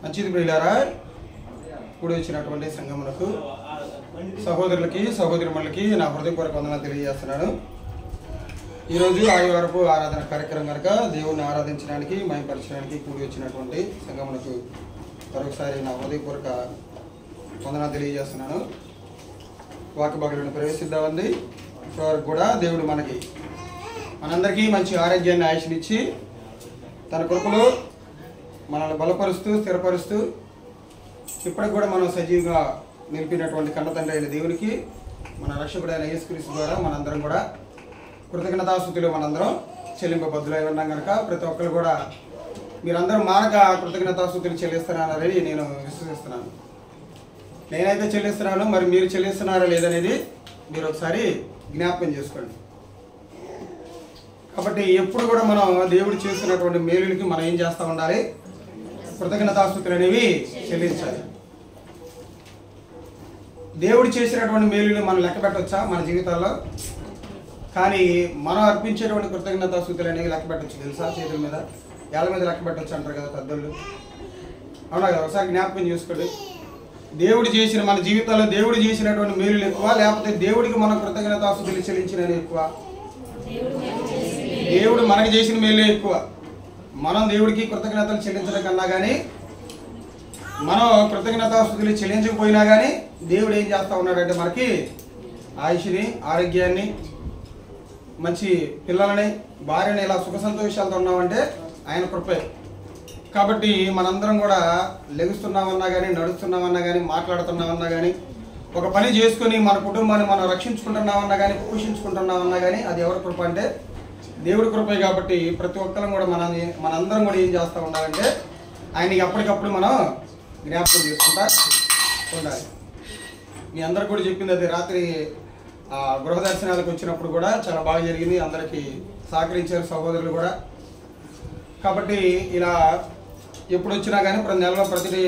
మంచిది ప్రియులారా, కూడి వచ్చినటువంటి సంఘములకు సహోదరులకి సహోదరిమణులకి నా హృదయపూర్వక వందనాలు తెలియజేస్తున్నాను. ఈరోజు ఆదివారపు ఆరాధన కార్యక్రమం కనుక దేవుణ్ణి ఆరాధించడానికి మహిమపరచడానికి కూడి వచ్చినటువంటి సంఘములకు మరొకసారి నా హృదయపూర్వక వందనాలు తెలియజేస్తున్నాను. వాక్య భాగంలో ప్రవేశిద్దామండి. ఇప్పటివరకు కూడా దేవుడు మనందరికీ మంచి ఆరోగ్యాన్ని ఆయుష్నిచ్చి తన కృపలో మనల్ని బలపరుస్తూ స్థిరపరుస్తూ ఇప్పటికి కూడా మనం సజీవంగా నిలిపినటువంటి కన్నతండ్రి అయిన దేవునికి మన రక్షకుడైన యేసుక్రీస్తు ద్వారా మనందరం కూడా కృతజ్ఞతాస్తుతులు మనందరం చెల్లింపబద్దులై ఉన్నాం కనుక ప్రతి ఒక్కరు కూడా మీరందరూ మానక కృతజ్ఞతాస్తుతులు చెల్లిస్తున్నారని నేను విశ్వసిస్తున్నాను. నేనైతే చెల్లిస్తున్నాను, మరి మీరు చెల్లిస్తున్నారా లేదనేది మీరు ఒకసారి జ్ఞాపకం చేసుకోండి. కాబట్టి ఎప్పుడు కూడా మనం దేవుడు చేస్తున్నటువంటి మేలులకి మనం ఏం చేస్తూ ఉండాలి? కృతజ్ఞతాస్తుతులు అనేవి చెల్లించాలి. దేవుడు చేసినటువంటి మేలుని మనం లెక్క పెట్టవచ్చా మన జీవితాల్లో? కానీ మనం అర్పించేటువంటి కృతజ్ఞతాస్తుతులు అనేవి లెక్క పెట్టవచ్చు తెలుసా? చేతుల మీద ఏళ్ళ మీద లెక్క పెట్టవచ్చు అంటారు కదా పెద్దోళ్ళు. అవునా కదా? ఒకసారి జ్ఞాపకం చేసుకోండి. దేవుడు చేసిన మన జీవితాల్లో దేవుడు చేసినటువంటి మేలులు ఎక్కువ, లేకపోతే దేవుడికి మనం కృతజ్ఞతాస్తుతులు చెల్లించినవి ఎక్కువ? దేవుడు మనకి చేసిన మేలే ఎక్కువ. మనం దేవుడికి కృతజ్ఞతలు చెల్లించడం కన్నా కానీ, మనం కృతజ్ఞతాస్తుతులు చెల్లించకపోయినా కానీ దేవుడు ఏం చేస్తూ ఉన్నాడంటే మనకి ఆయుష్ని, ఆరోగ్యాన్ని, మంచి పిల్లలని, భార్యని ఇలా సుఖ సంతోషాలతో ఉన్నామంటే ఆయన కృపే. కాబట్టి మనందరం కూడా లెగుస్తున్నామన్నా కానీ, నడుస్తున్నామన్నా కానీ, మాట్లాడుతున్నామన్నా కానీ, ఒక పని చేసుకొని మన కుటుంబాన్ని మనం రక్షించుకుంటున్నామన్నా కానీ, పోషించుకుంటున్నామన్నా కానీ అది ఎవరి కృప అంటే దేవుడి కృపే. కాబట్టి ప్రతి ఒక్కరం కూడా మనందరం కూడా ఏం చేస్తూ ఉండాలంటే ఆయనకి ఎప్పటికప్పుడు మనం జ్ఞాపకం చేసుకుంటా ఉండాలి. మీ అందరికి కూడా చెప్పింది అది. రాత్రి గృహ దర్శనాలకు వచ్చినప్పుడు కూడా చాలా బాగా జరిగింది. అందరికీ సహకరించారు సహోదరులు కూడా. కాబట్టి ఇలా ఎప్పుడు వచ్చినా కానీ ప్రతి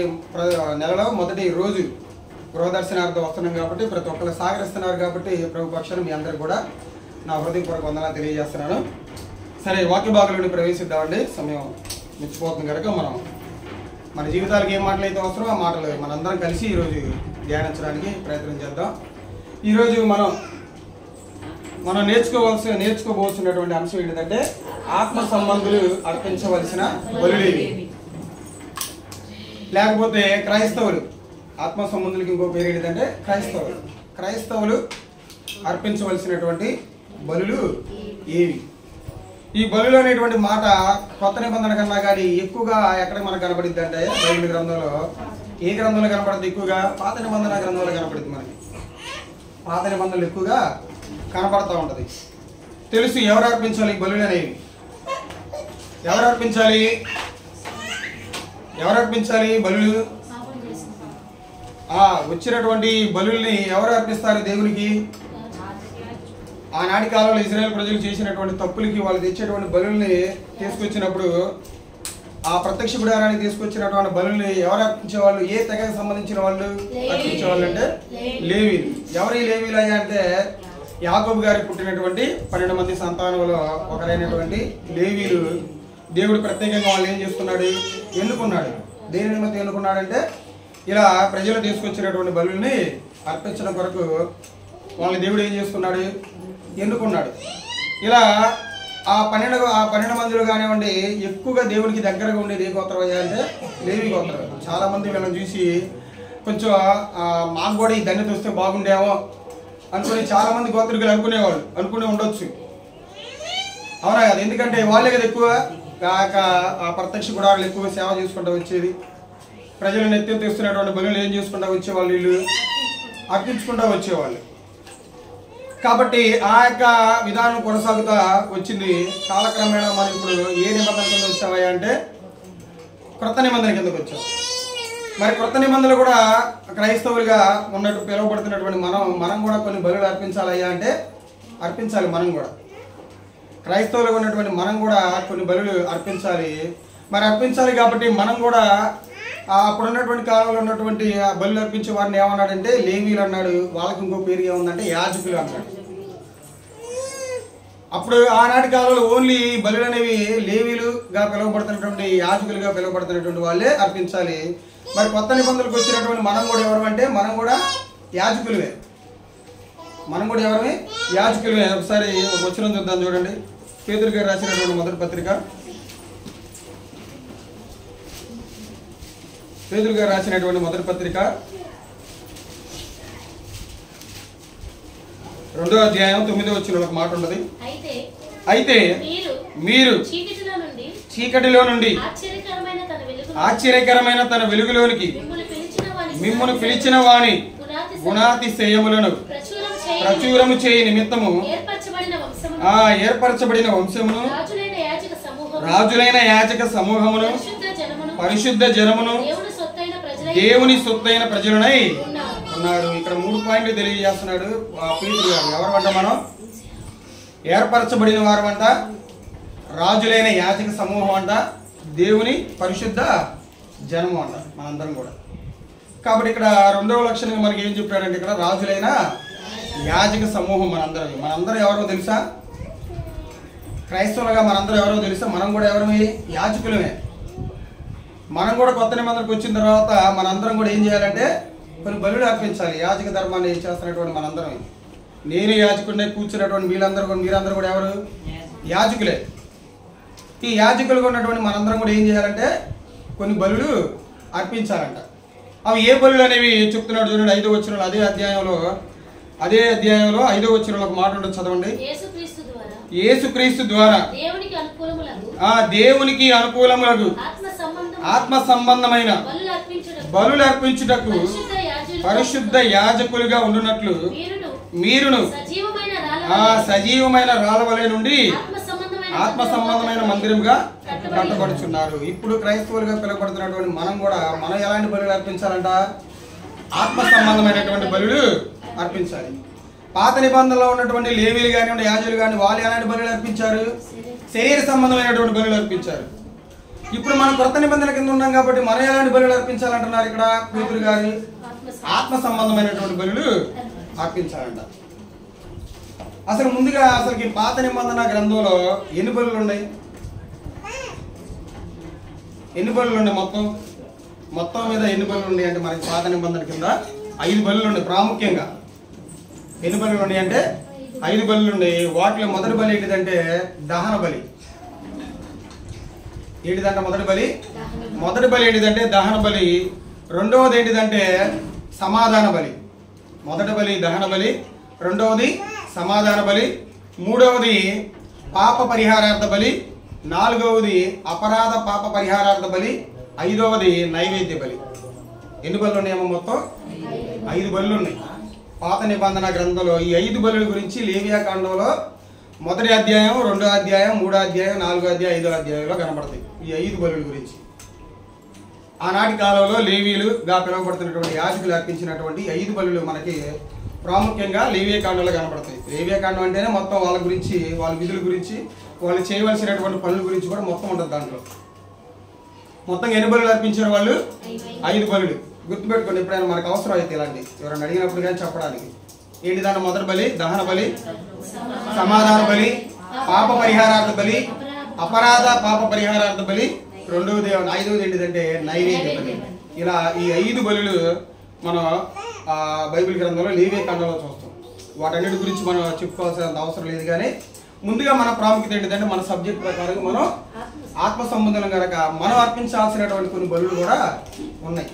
నెలలో మొదటి రోజు గృహ దర్శనార్థం వస్తున్నాం కాబట్టి ప్రతి ఒక్కరు సహకరిస్తున్నారు. కాబట్టి ప్రభు పక్షాన్ని మీ అందరికి కూడా నా హృదయపూర్వక వందనాలు తెలియజేస్తున్నాను. సరే, వాక్య భాగంలోని ప్రవేశిద్దామండి. సమయం మించిపోతుంది కనుక మనం మన జీవితాలకు ఏ మాటలు అయితే అవసరమో ఆ మాటలు మనందరం కలిసి ఈరోజు ధ్యానించడానికి ప్రయత్నం చేద్దాం. ఈరోజు మనం నేర్చుకోబోతున్నటువంటి అంశం ఏంటంటే ఆత్మ సంబంధులు అర్పించవలసిన బలులేవి, లేకపోతే క్రైస్తవులు. ఆత్మ సంబంధులకి ఇంకో పేరు ఏంటంటే క్రైస్తవులు అర్పించవలసినటువంటి బలులు ఏవి? ఈ బలులు అనేటువంటి మాట కొత్త నిబంధన కన్నా కానీ ఎక్కువగా ఎక్కడ మనకు కనబడిద్ది అంటే బైబిల్ గ్రంథంలో. ఏ గ్రంథంలో కనబడుతుంది ఎక్కువగా? పాత నిబంధన గ్రంథంలో కనబడుతుంది. మనకి పాత నిబంధనలు ఎక్కువగా కనబడుతూ ఉంటుంది. తెలుసు ఎవరు అర్పించాలి ఈ బలులు అనేవి? ఎవరు అర్పించాలి బలులు? వచ్చినటువంటి బలుల్ని ఎవరు అర్పిస్తారు దేవునికి? ఆనాటి కాలంలో ఇజ్రాయెల్ ప్రజలు చేసినటువంటి తప్పులకి వాళ్ళు తెచ్చేటువంటి బలుల్ని తీసుకొచ్చినప్పుడు, ఆ ప్రత్యక్ష గుడారానికి తీసుకొచ్చినటువంటి బలుల్ని ఎవరు అర్పించేవాళ్ళు? ఏ తెగకు సంబంధించిన వాళ్ళు అర్పించేవాళ్ళు అంటే లేవీలు. ఎవరి లేవీలు అయ్యా అంటే యాకోబు గారికి పుట్టినటువంటి 12 మంది సంతానంలో ఒకరైనటువంటి లేవీలు. దేవుడు ప్రత్యేకంగా వాళ్ళు ఏం చేసుకున్నాడు? ఎన్నుకున్నాడు. దేని నిమిత్తం ఎన్నుకున్నాడంటే ఇలా ప్రజలు తీసుకొచ్చినటువంటి బలుల్ని అర్పించడం కొరకు వాళ్ళని దేవుడు ఏం చేసుకున్నాడు? ఎన్నుకున్నాడు. ఇలా ఆ 12 మందిలో కానివ్వండి, ఎక్కువగా దేవునికి దగ్గరగా ఉండేది ఏ గోత్రం అయ్యా అంటే లేవి గోత్రం. చాలామంది వీళ్ళని చూసి కొంచెం మాకు కూడా ఈ ధన్యత వస్తే బాగుండేమో అనుకుని చాలామంది గోత్రికులు అనుకునే ఉండొచ్చు. అవునా కదా? ఎందుకంటే వాళ్ళే కదా ఎక్కువ ఆ ప్రత్యక్ష గుడారాలు ఎక్కువ సేవ చేసుకుంటూ వచ్చేది. ప్రజలను ఎత్తి తెస్తున్నటువంటి బలులు ఏం చేసుకుంటూ వచ్చేవాళ్ళు? వీళ్ళు అర్పించుకుంటూ వచ్చేవాళ్ళు. కాబట్టి ఆ యొక్క విధానం కొనసాగుతూ వచ్చింది. కాలక్రమేణా మనం ఇప్పుడు ఏ నిబంధన కింద వచ్చామయ్యా అంటే క్రొత్త నిబంధన కిందకు వచ్చాం. మరి క్రొత్త నిబంధనలు కూడా క్రైస్తవులుగా ఉన్నట్టు పిలువబడుతున్నటువంటి మనం కూడా కొన్ని బలులు అర్పించాలయ్యా అంటే అర్పించాలి. మనం కూడా క్రైస్తవులుగా ఉన్నటువంటి మనం కూడా కొన్ని బలులు అర్పించాలి. మరి అర్పించాలి కాబట్టి మనం కూడా అప్పుడున్నటువంటి కాలంలో ఉన్నటువంటి బలులు అర్పించే వారిని ఏమన్నాడంటే లేవీలు అన్నాడు. వాళ్ళకి ఇంకో పేరు ఏముందంటే యాజకులు అన్నాడు. అప్పుడు ఆనాటి కాలంలో ఓన్లీ బలులు అనేవి లేవీలుగా పిలువబడుతున్నటువంటి యాజకులుగా పిలువబడుతున్నటువంటి వాళ్ళే అర్పించాలి. మరి కొత్త నిబంధనలకు వచ్చినటువంటి మనం కూడా ఎవరు అంటే మనం కూడా యాజకులమే. మనం కూడా ఎవరమే యాజకులమే. ఒకసారి ఒక వచనం చూద్దాం చూడండి. పేతురు గారు రాసినటువంటి మొదటి పత్రిక, పేతురు గారు రాసినటువంటి మొదటి పత్రిక 2వ అధ్యాయం 9వ వచనంలో ఒక మాట ఉన్నది. అయితే మీరు చీకటిలో నుండి ఆశ్చర్యకరమైన తన వెలుగులోనికి మిమ్మును పిలిచిన వాని గుణాతిశయములను ప్రచురము చేయ నిమిత్తము ఏర్పరచబడిన వంశమును రాజులైన యాజక సమూహమును పరిశుద్ధ జనమును దేవుని సొత్తైన ప్రజలనై ఉన్నారు. ఇక్కడ 3 పాయింట్లు తెలియజేస్తున్నాడు పేతురు గారు. ఎవరు అంట? మనం ఏర్పరచబడిన వారు అంట, రాజులైన యాజక సమూహం అంట, దేవుని పరిశుద్ధ జనము అంట, మనందరం కూడా. కాబట్టి ఇక్కడ 2వ లక్షణంగా మనకి ఏం చెప్పాడంటే, ఇక్కడ రాజులైన యాజక సమూహం మనందరం ఎవరో తెలుసా? క్రైస్తవులుగా మనందరం ఎవరో తెలుసా? మనం కూడా ఎవరమే? యాజకులమే. మనం కూడా కొత్త నిబంధనకు వచ్చిన తర్వాత మనందరం కూడా ఏం చేయాలంటే కొన్ని బలులు అర్పించాలి. యాజక ధర్మాన్ని చేస్తున్నటువంటి మనందరం, నేను యాజకుడినే కూర్చున్నటువంటి మీరందరూ కూడా ఎవరు? యాజకులే. ఈ యాజకులుగా ఉన్నటువంటి మనందరం కూడా ఏం చేయాలంటే కొన్ని బలులు అర్పించాలంట. అవి ఏ బలులు అనేవి చెప్తున్నాడు చూడండి. 5వ వచనంలో అదే అధ్యాయంలో 5వ వచనంలో ఒక మాట ఉంటుంది, చదవండి. యేసుక్రీస్తు ద్వారా దేవునికి అనుకూలములకు ఆత్మ సంబంధమైన బలులు అర్పించుటకు పరిశుద్ధ యాజకులుగా ఉండునట్లు మీరును సజీవమైన రాళ్ళవలె నుండి ఆత్మ సంబంధమైన మందిరంగా కట్టబడుచున్నారు. ఇప్పుడు క్రైస్తవులుగా పిలువబడుతున్నటువంటి మనం ఎలాంటి బలులు అర్పించాలంట? ఆత్మ సంబంధమైనటువంటి బలులు అర్పించాలి. పాత నిబంధనలో ఉన్నటువంటి లేవీలు కానివ్వండి, యాజకులు కానీ వాళ్ళు ఎలాంటి బలులు అర్పించారు? శరీర సంబంధమైనటువంటి బలులు అర్పించారు. ఇప్పుడు మనం కొత్త నిబంధనల కింద ఉన్నాం కాబట్టి మనం ఎలాంటి బలులు అర్పించాలంటున్నారు ఇక్కడ పేతురు గారు? ఆత్మ సంబంధమైనటువంటి బలులు అర్పించాలంట. అసలు ముందుగా అసలుకి పాత నిబంధన గ్రంథంలో ఎన్ని బలులు ఉన్నాయి? మొత్తం మీద ఎన్ని బలులు ఉన్నాయి అంటే మనకి పాత నిబంధన కింద 5 బలులు ఉన్నాయి. ప్రాముఖ్యంగా ఎన్ని బలులు ఉన్నాయి అంటే 5 బలులు ఉన్నాయి. వాటిలో మొదటి బలి ఏంటిదంటే దహన బలి. ఏంటిదంటే మొదటి బలి ఏంటిదంటే దహన బలి. రెండవది ఏంటిదంటే సమాధాన బలి. మొదటి బలి దహన బలి, రెండవది సమాధాన బలి, మూడవది పాప పరిహారార్థ బలి, నాలుగవది అపరాధ పాప పరిహారార్థ బలి, 5వది నైవేద్య బలి. ఎన్ని బలులు ఉన్నాయేమో? మొత్తం 5 బలులు ఉన్నాయి పాత నిబంధన గ్రంథంలో. ఈ 5 బలుల గురించి లేవియా కాండంలో 1వ అధ్యాయం, 2వ అధ్యాయం, 3వ అధ్యాయం, 4వ అధ్యాయం, 5వ అధ్యాయంలో కనబడతాయి ఈ 5 బలుల గురించి. ఆనాటి కాలంలో లేవీలుగా పిలువబడుతున్నటువంటి యాజకులు అర్పించినటువంటి 5 బలులు మనకి ప్రాముఖ్యంగా లేవియా కాండంలో కనబడతాయి. లేవియా కాండం అంటేనే మొత్తం వాళ్ళ గురించి, వాళ్ళ విధుల గురించి, వాళ్ళు చేయవలసినటువంటి పనుల గురించి కూడా మొత్తం ఉంటుంది దాంట్లో. మొత్తం ఎన్ని బలులు అర్పించారు వాళ్ళు? 5 బలులు. గుర్తుపెట్టుకోండి, ఎప్పుడైనా మనకు అవసరం అయితే ఇలాంటి ఎవరైనా అడిగినప్పుడు కానీ చెప్పడానికి. ఏంటి దాంట్లో? మొదటి బలి దహన బలి, సమాధాన బలి, పాప పరిహారార్థ బలి, అపరాధ పాప పరిహారార్థ బలి, 5వది ఏంటిదంటే నైవేద్య బలి. ఇలా ఈ 5 బలులు మనం బైబిల్ గ్రంథంలో లేవియా కాండంలో చూస్తాం. వాటన్నిటి గురించి మనం చెప్పుకోవాల్సినంత అవసరం లేదు. కానీ ముందుగా మన ప్రాముఖ్యత ఏంటిదంటే మన సబ్జెక్ట్ ప్రకారం మనం ఆత్మ సంబంధం కనుక మనం అర్పించాల్సినటువంటి కొన్ని బలులు కూడా ఉన్నాయి.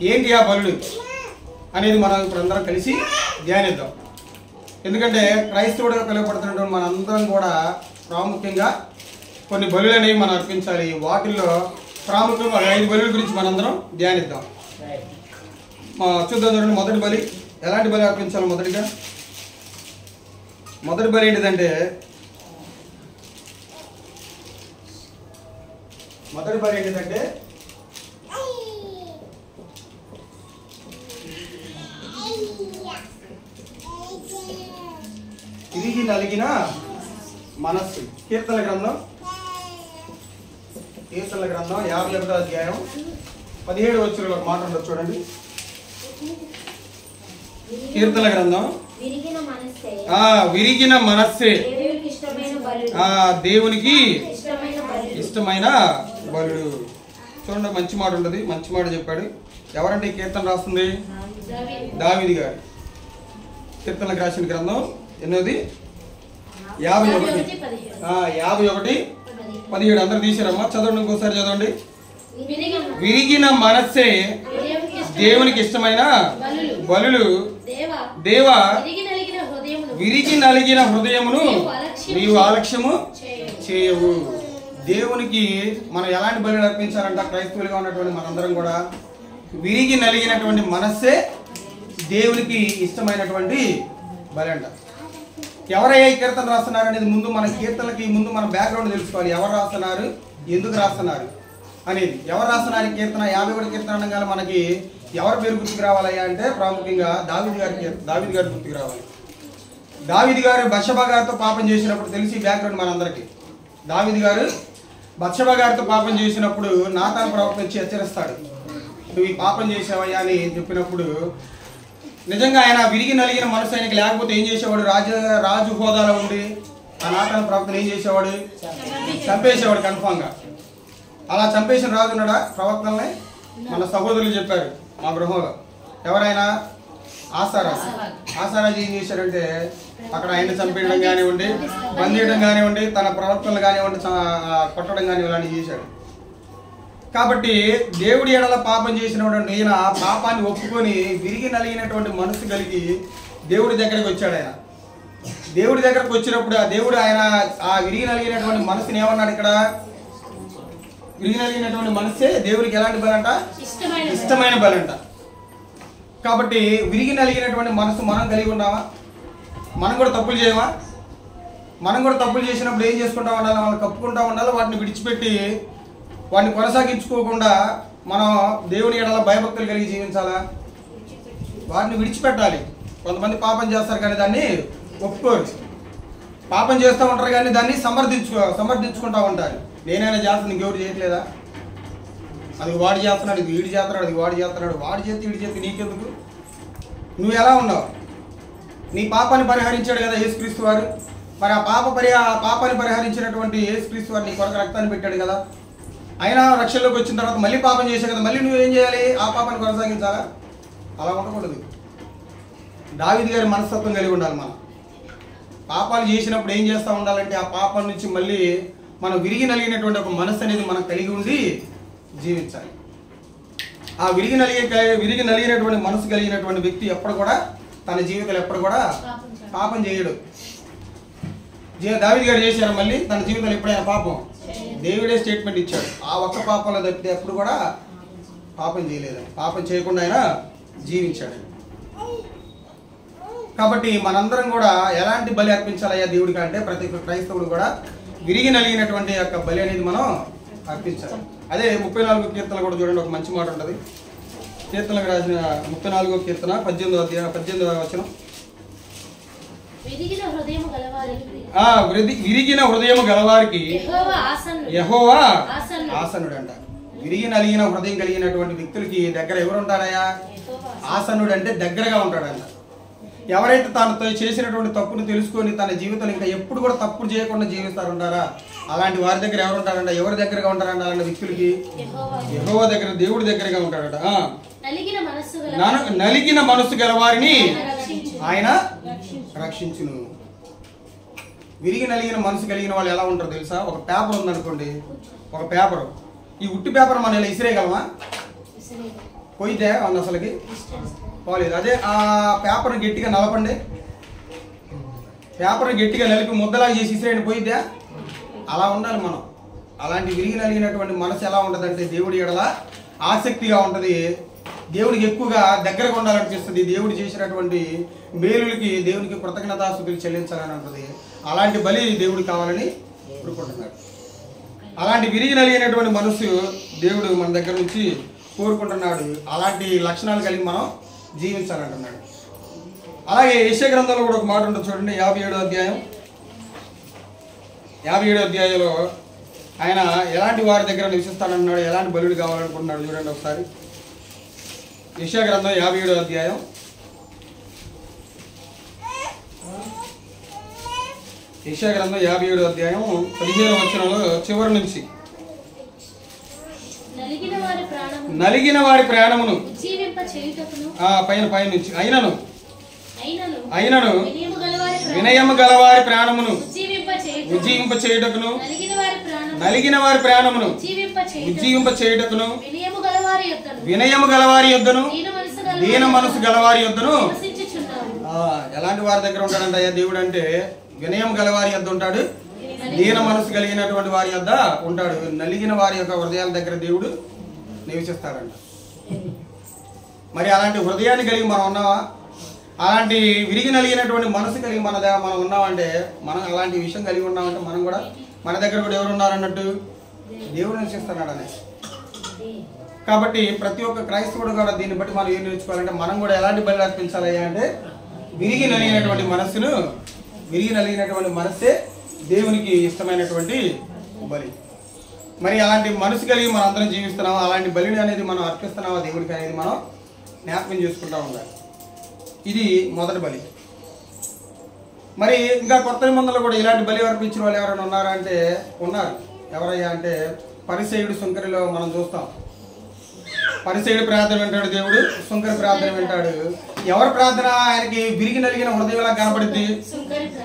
ఏంటి ఆ బలులు అనేది మనం ఇప్పుడు అందరం కలిసి ధ్యానిద్దాం. ఎందుకంటే క్రైస్తవుడిగా పిలువబడుతున్నటువంటి మనందరం కూడా ప్రాముఖ్యంగా కొన్ని బలులు అనేవి మనం అర్పించాలి. వాటిల్లో ప్రాముఖ్యంగా 5 బలుల గురించి మనందరం ధ్యానిద్దాం. చూద్దాం చూడండి. మొదటి బలి ఎలాంటి బలి అర్పించాలి? మొదటి బలి ఏంటిదంటే తిరిగి నలిగిన మనస్సు. కీర్తనల గ్రంథం 51వ అధ్యాయం 17వ వచనంలో ఒక మాట ఉండదు చూడండి. కీర్తనల గ్రంథం విరిగిన మనస్సే దేవునికి ఇష్టమైన బలులు. చూడండి, మంచి మాట ఉంటుంది, మంచి మాట చెప్పాడు. ఎవరంటే ఈ కీర్తన రాస్తుంది? దావీదు గారు. కీర్తనలకు రాసిన గ్రంథం ఎన్నోది? 51:17. అందరు తీసారమ్మా, చదవండి, ఇంకోసారి చదవండి. విరిగిన మనస్సే దేవునికి ఇష్టమైన బలులు, దేవా విరిగి నలిగిన హృదయమును నీవు అలక్ష్యము చేయవు. దేవునికి మనం ఎలాంటి బలులు అర్పించాలంట? క్రైస్తవులుగా ఉన్నటువంటి మనందరం కూడా విరిగి నలిగినటువంటి మనస్సే దేవునికి ఇష్టమైనటువంటి బలి అంట. ఎవరయ్యా ఈ కీర్తన రాస్తున్నారు అనేది ముందు మన కీర్తనలకి ముందు మన బ్యాక్గ్రౌండ్ తెలుసుకోవాలి. ఎవరు రాస్తున్నారు, ఎందుకు రాస్తున్నారు అనేది. ఎవరు రాస్తున్నారు ఈ కీర్తన? 51 కీర్తన అనగానే మనకి ఎవరి పేరు గుర్తుకు రావాలయ్యా అంటే ప్రాముఖ్యంగా దావీదు గారి గుర్తుకు రావాలి. దావీదు గారు బత్షెబా గారితో పాపం చేసినప్పుడు తెలిసి బ్యాక్గ్రౌండ్ మనందరికీ. దావీదు గారు బత్షెబా గారితో పాపం చేసినప్పుడు నాతాను ప్రవక్త వచ్చి హెచ్చరిస్తాడు, నువ్వు ఈ పాపం చేసావయ్యా అని చెప్పినప్పుడు నిజంగా ఆయన విరిగి నలిగిన మనసు ఆయనకి లేకపోతే ఏం చేసేవాడు? రాజు హోదాలో ఉండి ఆ నాతాను ప్రవక్తను ఏం చేసేవాడు? చంపేసేవాడు కన్ఫామ్గా. అలా చంపేసిన రాజు ఉన్నాడా? ప్రవక్తల్ని మన సహోదరులు చెప్పారు మా గృహంలో. ఎవరైనా ఆసారాజు ఏం చేశారంటే అక్కడ ఆయన చంపేయడం కానివ్వండి, బంధించడం కానివ్వండి, తన ప్రవక్తలు కానివ్వండి కొట్టడం కానివ్వండి ఇలాంటివి చేశాడు. కాబట్టి దేవుడి ఎడల పాపం చేసినటువంటి ఈయన పాపాన్ని ఒప్పుకొని విరిగి నలిగినటువంటి మనసు కలిగి దేవుడి దగ్గరికి వచ్చాడు. ఆయన దేవుడి దగ్గరకు వచ్చినప్పుడు ఆ దేవుడు ఆయన ఆ విరిగి నలిగినటువంటి మనసుని ఏమన్నాడు? ఇక్కడ విరిగి నలిగినటువంటి మనసే దేవుడికి ఎలాంటి బలంట? ఇష్టమైన బలంట. కాబట్టి విరిగి నలిగినటువంటి మనసు మనం కలిగి ఉన్నామా? మనం కూడా తప్పులు చేయమా? మనం కూడా తప్పులు చేసినప్పుడు ఏం చేసుకుంటా ఉండాలి? వాళ్ళని కప్పుకుంటా ఉండాలి. వాటిని విడిచిపెట్టి వాటిని కొనసాగించుకోకుండా మనం దేవుని ఎడల భయభక్తులు కలిగి జీవించాలా? వాటిని విడిచిపెట్టాలి. కొంతమంది పాపం చేస్తారు కానీ దాన్ని ఒప్పుకోరు. పాపం చేస్తూ ఉంటారు కానీ దాన్ని సమర్థించుకుంటూ ఉంటారు. నేనైనా చేస్తాను, ఇంకెవరు చేయట్లేదా? అది వాడు చేస్తున్నాడు, ఇది వీడు చేస్తున్నాడు, అది వాడు చేస్తున్నాడు, వాడి చేతి వీడి చేతి నీకెందుకు? నువ్వు ఎలా ఉన్నావు? నీ పాపాన్ని పరిహరించాడు కదా యేసుక్రీస్తు వారు. మరి ఆ పాపాన్ని పరిహరించినటువంటి యేసుక్రీస్తు వారు నీ కొరకు రక్తాన్ని పెట్టాడు కదా. అయినా రక్షణలోకి వచ్చిన తర్వాత మళ్ళీ పాపం చేశావు కదా, మళ్ళీ నువ్వేం చేయాలి? ఆ పాపాన్ని కొనసాగించాలా? అలా ఉండకూడదు. దావీదు గారి మనస్తత్వం కలిగి ఉండాలి. మనం పాపాలు చేసినప్పుడు ఏం చేస్తూ ఉండాలంటే ఆ పాపం నుంచి మళ్ళీ మనం విరిగి నలిగినటువంటి ఒక మనసు అనేది మనం కలిగి ఉండి జీవించాలి. ఆ విరిగి నలిగినటువంటి మనసు కలిగినటువంటి వ్యక్తి ఎప్పుడు కూడా తన జీవితంలో ఎప్పుడు కూడా పాపం చేయడు. దావీదు గారు చేశారు, మళ్ళీ తన జీవితంలో ఎప్పుడైనా పాపం? దేవుడే స్టేట్మెంట్ ఇచ్చాడు, ఆ ఒక్క పాపంలో తప్పితే ఎప్పుడు కూడా పాపం చేయలేదు. పాపం చేయకుండా ఆయన జీవించాడు. కాబట్టి మనందరం కూడా ఎలాంటి బలి అర్పించాలయ్యా దేవుడికి అంటే ప్రతి క్రైస్తవుడు కూడా విరిగి నలిగినటువంటి యొక్క బలి అనేది మనం అర్పించాలి. అదే 34వ కీర్తన కూడా చూడండి, ఒక మంచి మాట ఉంటుంది. కీర్తనకు రాసిన 34వ కీర్తన 18వ వచనం. విరిగిన హృదయము గలవారికి యెహోవా ఆసనుడంట. విరిగి నలిగిన హృదయం కలిగినటువంటి వ్యక్తులకి దగ్గర ఎవరు ఉంటారయ్యా? ఆసనుడు అంటే దగ్గరగా ఉంటాడంట. ఎవరైతే తాను చేసినటువంటి తప్పును తెలుసుకొని తన జీవితంలో ఇంకా ఎప్పుడు కూడా తప్పులు చేయకుండా జీవిస్తారంటారా అలాంటి వారి దగ్గర ఎవరు ఉంటారంట? ఎవరి దగ్గరగా ఉంటారంట? అలాంటి వ్యక్తులకి యెహోవా దగ్గర, దేవుడి దగ్గరగా ఉంటాడట. నలిగిన మనస్సు గలవారిని ఆయన రక్షించును. విరిగి నలిగిన మనసు కలిగిన వాళ్ళు ఎలా ఉంటారో తెలుసా? ఒక పేపర్ ఉందనుకోండి, ఒక పేపర్, ఈ ఉట్టి పేపర్ మనం ఇలా ఇసిరేయగలమా? పోయితే అవును అసలుకి పోలేదు. అదే ఆ పేపర్ని గట్టిగా నలపండి, పేపర్ని గట్టిగా నలిపి ముద్దలాగా చేసి ఇసిరేయండి, పోయిద్దా? అలా ఉండాలి మనం. అలాంటి విరిగి నలిగినటువంటి మనసు ఎలా ఉంటుందంటే దేవుడి ఎడల ఆసక్తిగా ఉంటుంది, దేవుడికి ఎక్కువగా దగ్గరగా ఉండాలనిపిస్తుంది, దేవుడు చేసినటువంటి మేలులకి దేవునికి కృతజ్ఞతాస్తుతులు చెల్లించాలని ఉంటుంది. అలాంటి బలి దేవుడు కావాలని కోరుకుంటున్నాడు. అలాంటి విరిగి నలిగినటువంటి మనసు దేవుడు మన దగ్గర నుంచి కోరుకుంటున్నాడు. అలాంటి లక్షణాలు కలిగి మనం జీవించాలంటున్నాడు. అలాగే యెషయా గ్రంథంలో కూడా ఒక మాట ఉంటుంది చూడండి, 57వ అధ్యాయంలో ఆయన ఎలాంటి వారి దగ్గర నివసిస్తానంటున్నాడు, ఎలాంటి బలుడు కావాలనుకుంటున్నాడు చూడండి ఒకసారి. యెషయా గ్రంథం 57వ అధ్యాయం యెషయా గ్రంథం 57వ అధ్యాయం 15వ వచనంలో చివరి నుంచి, నలిగిన వారి ప్రాణమును పైన నుంచి అయినను వినయము గలవారి ప్రాణమును ఉజ్జీవింప చేయుటకును, నలిగిన వారి ప్రాణమును ఉజ్జీవింప చేయుటకును, వినయము గలవారి యొద్దను దీన మనసు గలవారి యొద్దను. ఎలాంటి వారి దగ్గర ఉంటాడంట అయ్యా దేవుడు అంటే? వినయం గలవారి యొద్ద ఉంటాడు, దీన మనసు కలిగినటువంటి వారి యొద్ద ఉంటాడు. నలిగిన వారి యొక్క హృదయాల దగ్గర దేవుడు నివసిస్తాడంట. మరి అలాంటి హృదయాన్ని కలిగి మనం ఉన్నావా? అలాంటి విరిగి నలిగినటువంటి మనసు కలిగి మనం ఉన్నామంటే, మనం అలాంటి విషయం కలిగి ఉన్నామంటే మనం కూడా, మన దగ్గర కూడా ఎవరు ఉన్నారన్నట్టు? దేవుడు నివసిస్తున్నాడు అనే. కాబట్టి ప్రతి ఒక్క క్రైస్తవుడు కూడా దీన్ని బట్టి మనం ఏం నేర్చుకోవాలంటే, మనం కూడా ఎలాంటి బలి అర్పించాలి అంటే, విరిగి నలిగినటువంటి మనస్సే దేవునికి ఇష్టమైనటువంటి బలి. మరి అలాంటి మనసు కలిగి మనం అందరం జీవిస్తున్నామా? అలాంటి బలిని అనేది మనం అర్పిస్తున్నామా దేవుడికి అనేది మనం జ్ఞాపకం చేసుకుంటూ ఉండాలి. ఇది మొదటి బలి. మరి ఇంకా కొత్త నిబంధనలో కూడా ఇలాంటి బలి అర్పించిన వాళ్ళు ఎవరైనా ఉన్నారా అంటే ఉన్నారు. ఎవరయ్యా అంటే, పరిసయ్యుడు సుంకరిలో మనం చూస్తాం. పరిసయ్యుడు ప్రార్థన వింటాడు దేవుడు, సుంకరి ప్రార్థన వింటాడు. ఎవరి ప్రార్థన ఆయనకి విరిగి నలిగిన హృదయంలా కనబడిద్ది?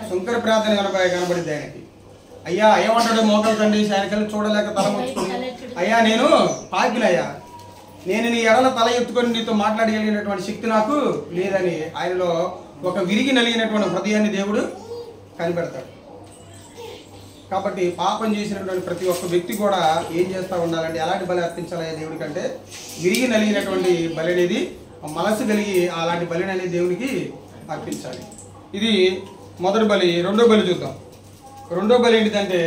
సుంకరి ప్రార్థన కనబడిద్ది ఆయనకి. అయ్యా ఏమంటాడు? మోకాలు తండ్రి ఆయనకెళ్ళి చూడలేక తల ముచ్చుకుని, అయ్యా నేను పాపినయ్యా, నేను నీ ఎడల తల ఎత్తుకొని నీతో మాట్లాడగలిగినటువంటి శక్తి నాకు లేదని ఆయనలో ఒక విరిగి నలిగినటువంటి హృదయాన్ని దేవుడు కనిపెడతాడు. కాబట్టి పాపం చేసినటువంటి ప్రతి ఒక్క వ్యక్తి కూడా ఏం చేస్తూ ఉండాలంటే, ఎలాంటి బలి అర్పించాలయ్యా దేవుడి కంటే, విరిగి నలిగినటువంటి బలి అనేది, మనసు కలిగి అలాంటి బలిని అనేది దేవునికి అర్పించాలి. ఇది మొదటి బలి. రెండో బలి చూద్దాం. రెండో బలి ఏంటిదంటే,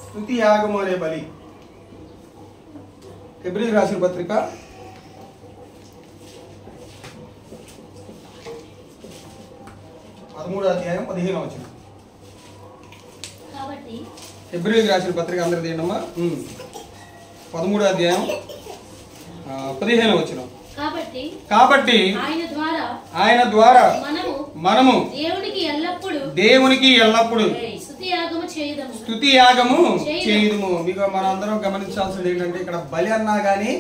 స్తుతి యాగము అనే బలి. హెబ్రీయులకు రాసిన పత్రిక 13వ అధ్యాయం 15వ వచనం. హెబ్రీయులకు రాసిన పత్రిక అందరూ తీయండమ్మా. 13వ అధ్యాయం 15వ వచనం. కాబట్టి ఆయన ద్వారా మనము దేవునికి ఎల్లప్పుడు స్తుతి యాగము చేయుదుము. మీకు మనందరం గమనించాల్సింది ఏంటంటే, ఇక్కడ బలి అన్నా కానీ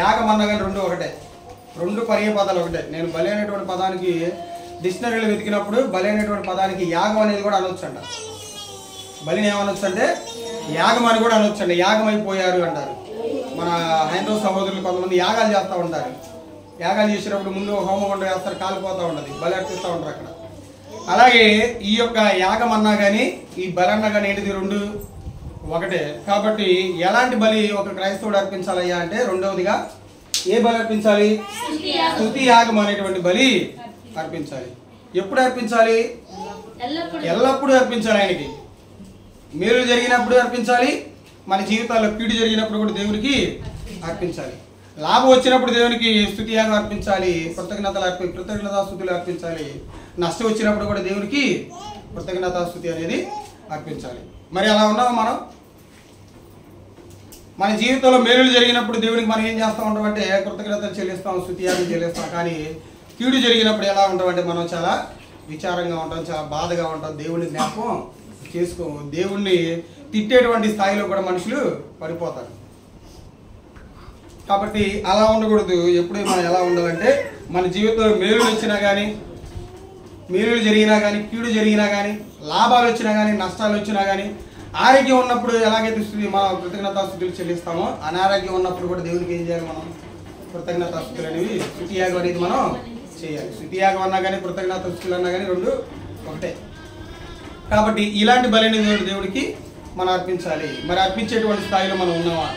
యాగం అన్నా కానీ రెండు ఒకటే, రెండు పర్యాయపదాలు ఒకటే. నేను బలి అనేటువంటి పదానికి డిక్షనరీలో వెతికినప్పుడు బలి అనేటువంటి పదానికి యాగం అనేది కూడా అనొచ్చంట. బలిని ఏమనొచ్చు అంటే యాగం అని కూడా అనొచ్చండి. యాగం అయిపోయారు అంటారు. మన హైందవ సహోదరులు కొంతమంది యాగాలు చేస్తూ ఉంటారు. యాగాలు చేసినప్పుడు ముందు హోమగుండ వేస్తారు, కాలిపోతూ ఉంటుంది, బలి అర్పిస్తూ ఉంటారు అక్కడ. అలాగే ఈ యొక్క యాగం అన్నా కానీ ఈ బలి అన్నా కానీ ఏంటిది? రెండు ఒకటే. కాబట్టి ఎలాంటి బలి ఒక క్రైస్తవుడు అర్పించాలయ్యా అంటే, రెండవదిగా ఏ బలి అర్పించాలి? స్తుతి యాగం అనేటువంటి బలి అర్పించాలి. ఎప్పుడు అర్పించాలి? ఎల్లప్పుడూ అర్పించాలి. ఆయనకి మేలు జరిగినప్పుడు అర్పించాలి, మన జీవితాల్లో కీడు జరిగినప్పుడు కూడా దేవునికి అర్పించాలి. లాభం వచ్చినప్పుడు దేవునికి స్తుతి యాగం అర్పించాలి, కృతజ్ఞతాస్తుతులు అర్పించాలి. నష్టం వచ్చినప్పుడు కూడా దేవునికి కృతజ్ఞతాస్తుతి అనేది అర్పించాలి. మరి అలా ఉన్నామా మనం? మన జీవితంలో మేలులు జరిగినప్పుడు దేవునికి మనం ఏం చేస్తూ ఉంటాం అంటే కృతజ్ఞతలు చెల్లిస్తాం, స్తుతి యాగం చెల్లిస్తాం. కానీ కీడు జరిగినప్పుడు ఎలా ఉంటామంటే మనం చాలా విచారంగా ఉంటాం, చాలా బాధగా ఉంటాం, దేవుని జ్ఞాపకం చేసుకోము. దేవుణ్ణి తిట్టేటువంటి స్థాయిలో కూడా మనుషులు పడిపోతారు. కాబట్టి అలా ఉండకూడదు. ఎప్పుడు మనం ఎలా ఉండాలంటే, మన జీవితంలో మేలులు వచ్చినా కానీ, మేలులు జరిగినా కానీ, కీడు జరిగినా కానీ, లాభాలు వచ్చినా కానీ, నష్టాలు వచ్చినా కానీ, ఆరోగ్యం ఉన్నప్పుడు ఎలాగైతే మనం కృతజ్ఞతాస్తుతులు చెల్లిస్తామో, అనారోగ్యం ఉన్నప్పుడు కూడా దేవునికి ఏం చేయాలి? మనం కృతజ్ఞతాస్తుతులు అనేవి, స్తుతి యాగం అనేది మనం చేయాలి. స్తుతి యాగం అన్నా కానీ కృతజ్ఞతాస్తుతులు అన్నా కానీ రెండు ఒకటే. కాబట్టి ఇలాంటి బలిని దేవుడికి మనం అర్పించాలి. మరి అర్పించేటువంటి స్థాయిలో మనం ఉన్నామా?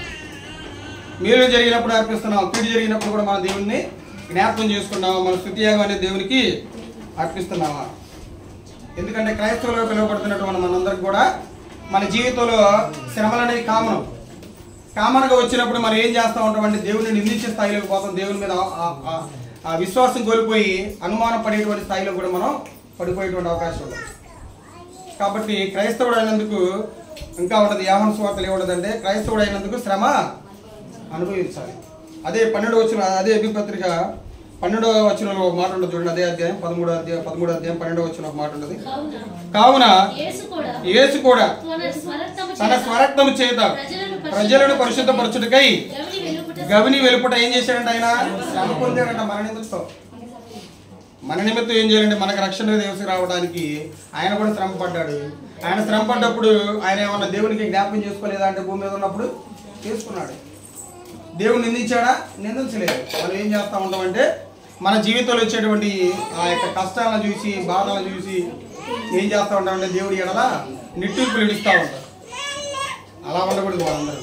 మేలు జరిగినప్పుడు అర్పిస్తున్నాం, కీడు జరిగినప్పుడు కూడా మన దేవుడిని జ్ఞాపకం చేసుకున్నామా? మన స్తుతి యాగం అనేది దేవునికి అర్పిస్తున్నామా? ఎందుకంటే క్రైస్తవులుగా పిలువబడుతున్నటువంటి మనందరికి కూడా మన జీవితంలో శ్రమలు అనేవి కామన్గా వచ్చినప్పుడు మనం ఏం చేస్తూ ఉంటామంటే దేవుడిని నిందించే స్థాయిలోకి పోతాం. దేవుని మీద ఆ విశ్వాసం కోల్పోయి అనుమానం పడేటువంటి స్థాయిలో కూడా మనం పడిపోయేటువంటి అవకాశం ఉంది. కాబట్టి క్రైస్తవుడు అయినందుకు ఇంకా ఉంటుంది. యోహాను సువార్తలో ఏముంటుందంటే, క్రైస్తవుడు అయినందుకు శ్రమ అనుభవించాలి. అదే 12వ వచనం, అదే ఎఫెసీయుల పత్రిక 12వ వచనంలో ఒక మాట ఉంటుంది చూడండి. అదే అధ్యాయం 13వ అధ్యాయం 12వ వచనం ఒక మాట ఉంటుంది. కావున యేసు కూడా తన స్వరక్తము చేత ప్రజలను పరిశుద్ధపరచుటకై గవిని వెలుపుట ఏం చేశాడంటే ఆయన శ్రమ పొందాడంట. మన నిమిత్తం ఏం చేయాలంటే మనకు రక్షణ దేవసి రావడానికి ఆయన కూడా శ్రమ పడ్డాడు. ఆయన శ్రమ పడ్డప్పుడు ఆయన ఏమన్నా దేవునికి జ్ఞాపకం చేసుకోలేదా అంటే భూమి మీద ఉన్నప్పుడు చేసుకున్నాడు. దేవుడు నిందించాడా? నిందించలేదు. మనం ఏం చేస్తూ ఉంటామంటే మన జీవితంలో వచ్చేటువంటి ఆ యొక్క కష్టాలను చూసి బాధలను చూసి ఏం చేస్తూ ఉంటామంటే దేవుడి ఎడల నిట్టూర్పులు ఇడుస్తూ ఉంటారు. అలా ఉండకూడదు. వాళ్ళందరూ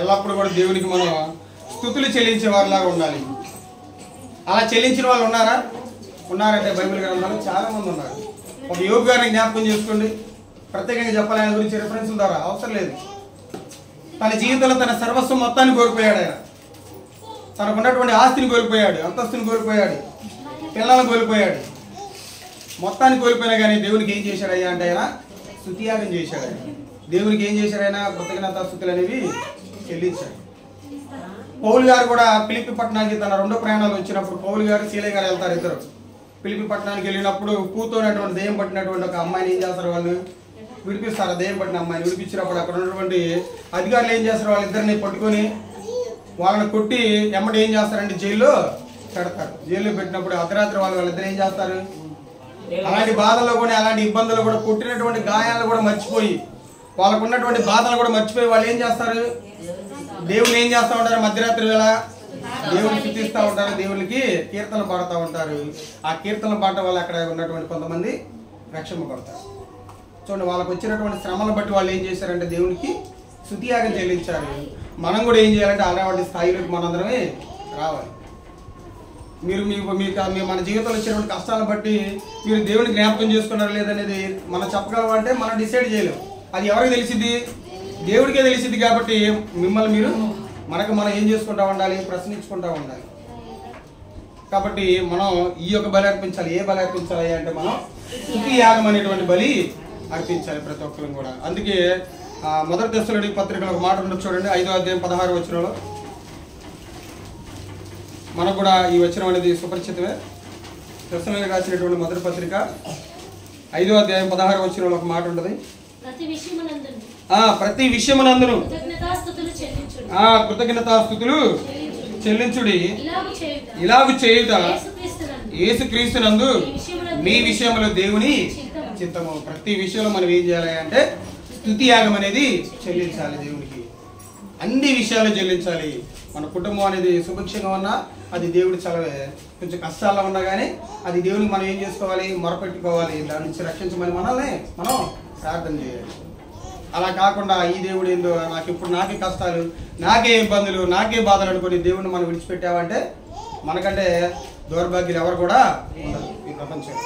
ఎల్లప్పుడూ కూడా దేవునికి మనం స్తుతులు చెల్లించే వారిలాగా ఉండాలి. అలా చెల్లించిన వాళ్ళు ఉన్నారంటే బైబిల్ గ్రంథాలు చాలా మంది ఉన్నారు. ఒక యోగి గారిని జ్ఞాపకం చేసుకోండి. ప్రత్యేకంగా చెప్పాలి ఆయన గురించి రిఫరెన్స్ ద్వారా అవసరం లేదు. తన జీవితంలో తన సర్వస్వం మొత్తాన్ని కోల్పోయాడు. ఆయన తనకు ఉన్నటువంటి ఆస్తిని కోల్పోయాడు, అంతస్తుని కోల్పోయాడు, పిల్లలను కోల్పోయాడు, మొత్తాన్ని కోల్పోయినా కానీ దేవునికి ఏం చేశాడయ్యా అంటే ఆయన స్తుతియాగం చేశాడు. ఆయన దేవునికి ఏం చేశాడు? ఆయన కృతజ్ఞతా స్తుతులు అనేవి చెల్లించాడు. పౌలు గారు కూడా ఫిలిప్పి పట్టణానికి తన 2వ ప్రయాణాలు వచ్చినప్పుడు పౌలు గారు సీలయ్య గారు వెళ్తారు. ఇద్దరు ఫిలిప్పి పట్టణానికి వెళ్ళినప్పుడు కూతున్నటువంటి దెయ్యం పట్టినటువంటి ఒక అమ్మాయిని ఏం చేస్తారు? వాళ్ళు విడిపిస్తారు. దెయ్యం పట్టిన అమ్మాయిని విడిపించినప్పుడు అక్కడ ఉన్నటువంటి అధికారులు ఏం చేస్తారు? వాళ్ళిద్దరిని పట్టుకొని వాళ్ళని కొట్టి ఎమ్మటి ఏం చేస్తారంటే జైల్లో పెడతారు. జైల్లో పెట్టినప్పుడు అర్ధరాత్రి వాళ్ళిద్దరు ఏం చేస్తారు? అలాంటి బాధల్లో కూడా అలాంటి ఇబ్బందులు కూడా కొట్టినటువంటి గాయాలను కూడా మర్చిపోయి వాళ్ళకు ఉన్నటువంటి బాధలు కూడా మర్చిపోయి వాళ్ళు ఏం చేస్తారు? దేవుని ఏం చేస్తూ ఉంటారు? మధ్యరాత్రి వేళ దేవుని స్తుతిస్తూ ఉంటారు, దేవునికి కీర్తనలు పాడుతూ ఉంటారు. ఆ కీర్తనలు పాడటం వల్ల అక్కడ ఉన్నటువంటి కొంతమంది రక్షింపబడతారు. చూడండి, వాళ్ళకు వచ్చినటువంటి శ్రమలను బట్టి వాళ్ళు ఏం చేశారంటే దేవునికి స్తుతియాగం చెల్లించారు. మనం కూడా ఏం చేయాలంటే అలాంటి స్థాయిలోకి మనందరమే రావాలి. మీరు మన జీవితంలో వచ్చినటువంటి కష్టాలను బట్టి మీరు దేవుని జ్ఞాపకం చేసుకున్నారు లేదనేది మనం చెప్పగలం అంటే మనం డిసైడ్ చేయలేం. అది ఎవరికి తెలిసింది? దేవుడికే తెలిసింది. కాబట్టి మిమ్మల్ని మనం ఏం చేసుకుంటా ఉండాలి? ప్రశ్నించుకుంటా ఉండాలి. కాబట్టి మనం ఈ యొక్క బలి అర్పించాలి. ఏ బలి అర్పించాలి అంటే మనం స్తుతి యాగం అనేటువంటి బలి అర్పించాలి ప్రతి ఒక్కరు కూడా. అందుకే మొదటి దశలోని పత్రికలో ఒక మాట ఉండదు చూడండి. 5వ అధ్యాయం 16వ వచనంలో మనకు కూడా ఈ వచనం అనేది సుపరిచితమే. దశలోని రాసినటువంటి మొదటి పత్రిక 5వ అధ్యాయం 16వ వచనంలో ఒక మాట ఉంటుంది. ప్రతి విషయమునందును కృతజ్ఞతాస్తుతులు చెల్లించుడి. ఇలాగు చేయుట యేసుక్రీస్తునందు మీ విషయంలో దేవుని చిత్తము. ప్రతి విషయంలో మనం ఏం చేయాలి అంటే స్తుతి యాగం అనేది చెల్లించాలి దేవునికి. అన్ని విషయాలు చెల్లించాలి. మన కుటుంబం అనేది సుభిక్షంగా ఉన్నా అది దేవుడి చలవే. కొంచెం కష్టాల్లో ఉన్నా కానీ అది దేవునికి మనం ఏం చేసుకోవాలి? మొరపెట్టుకోవాలి. దాని నుంచి రక్షించమని మనల్ని మనం ప్రార్థన చేయాలి. అలా కాకుండా ఈ దేవుడు ఏందో నాకే కష్టాలు, నాకే ఇబ్బందులు, నాకే బాధలు అనుకుని దేవుడిని మనం విడిచిపెట్టామంటే మనకంటే దౌర్భాగ్యులు ఎవరు కూడా ఉండరు ఈ ప్రపంచంలో.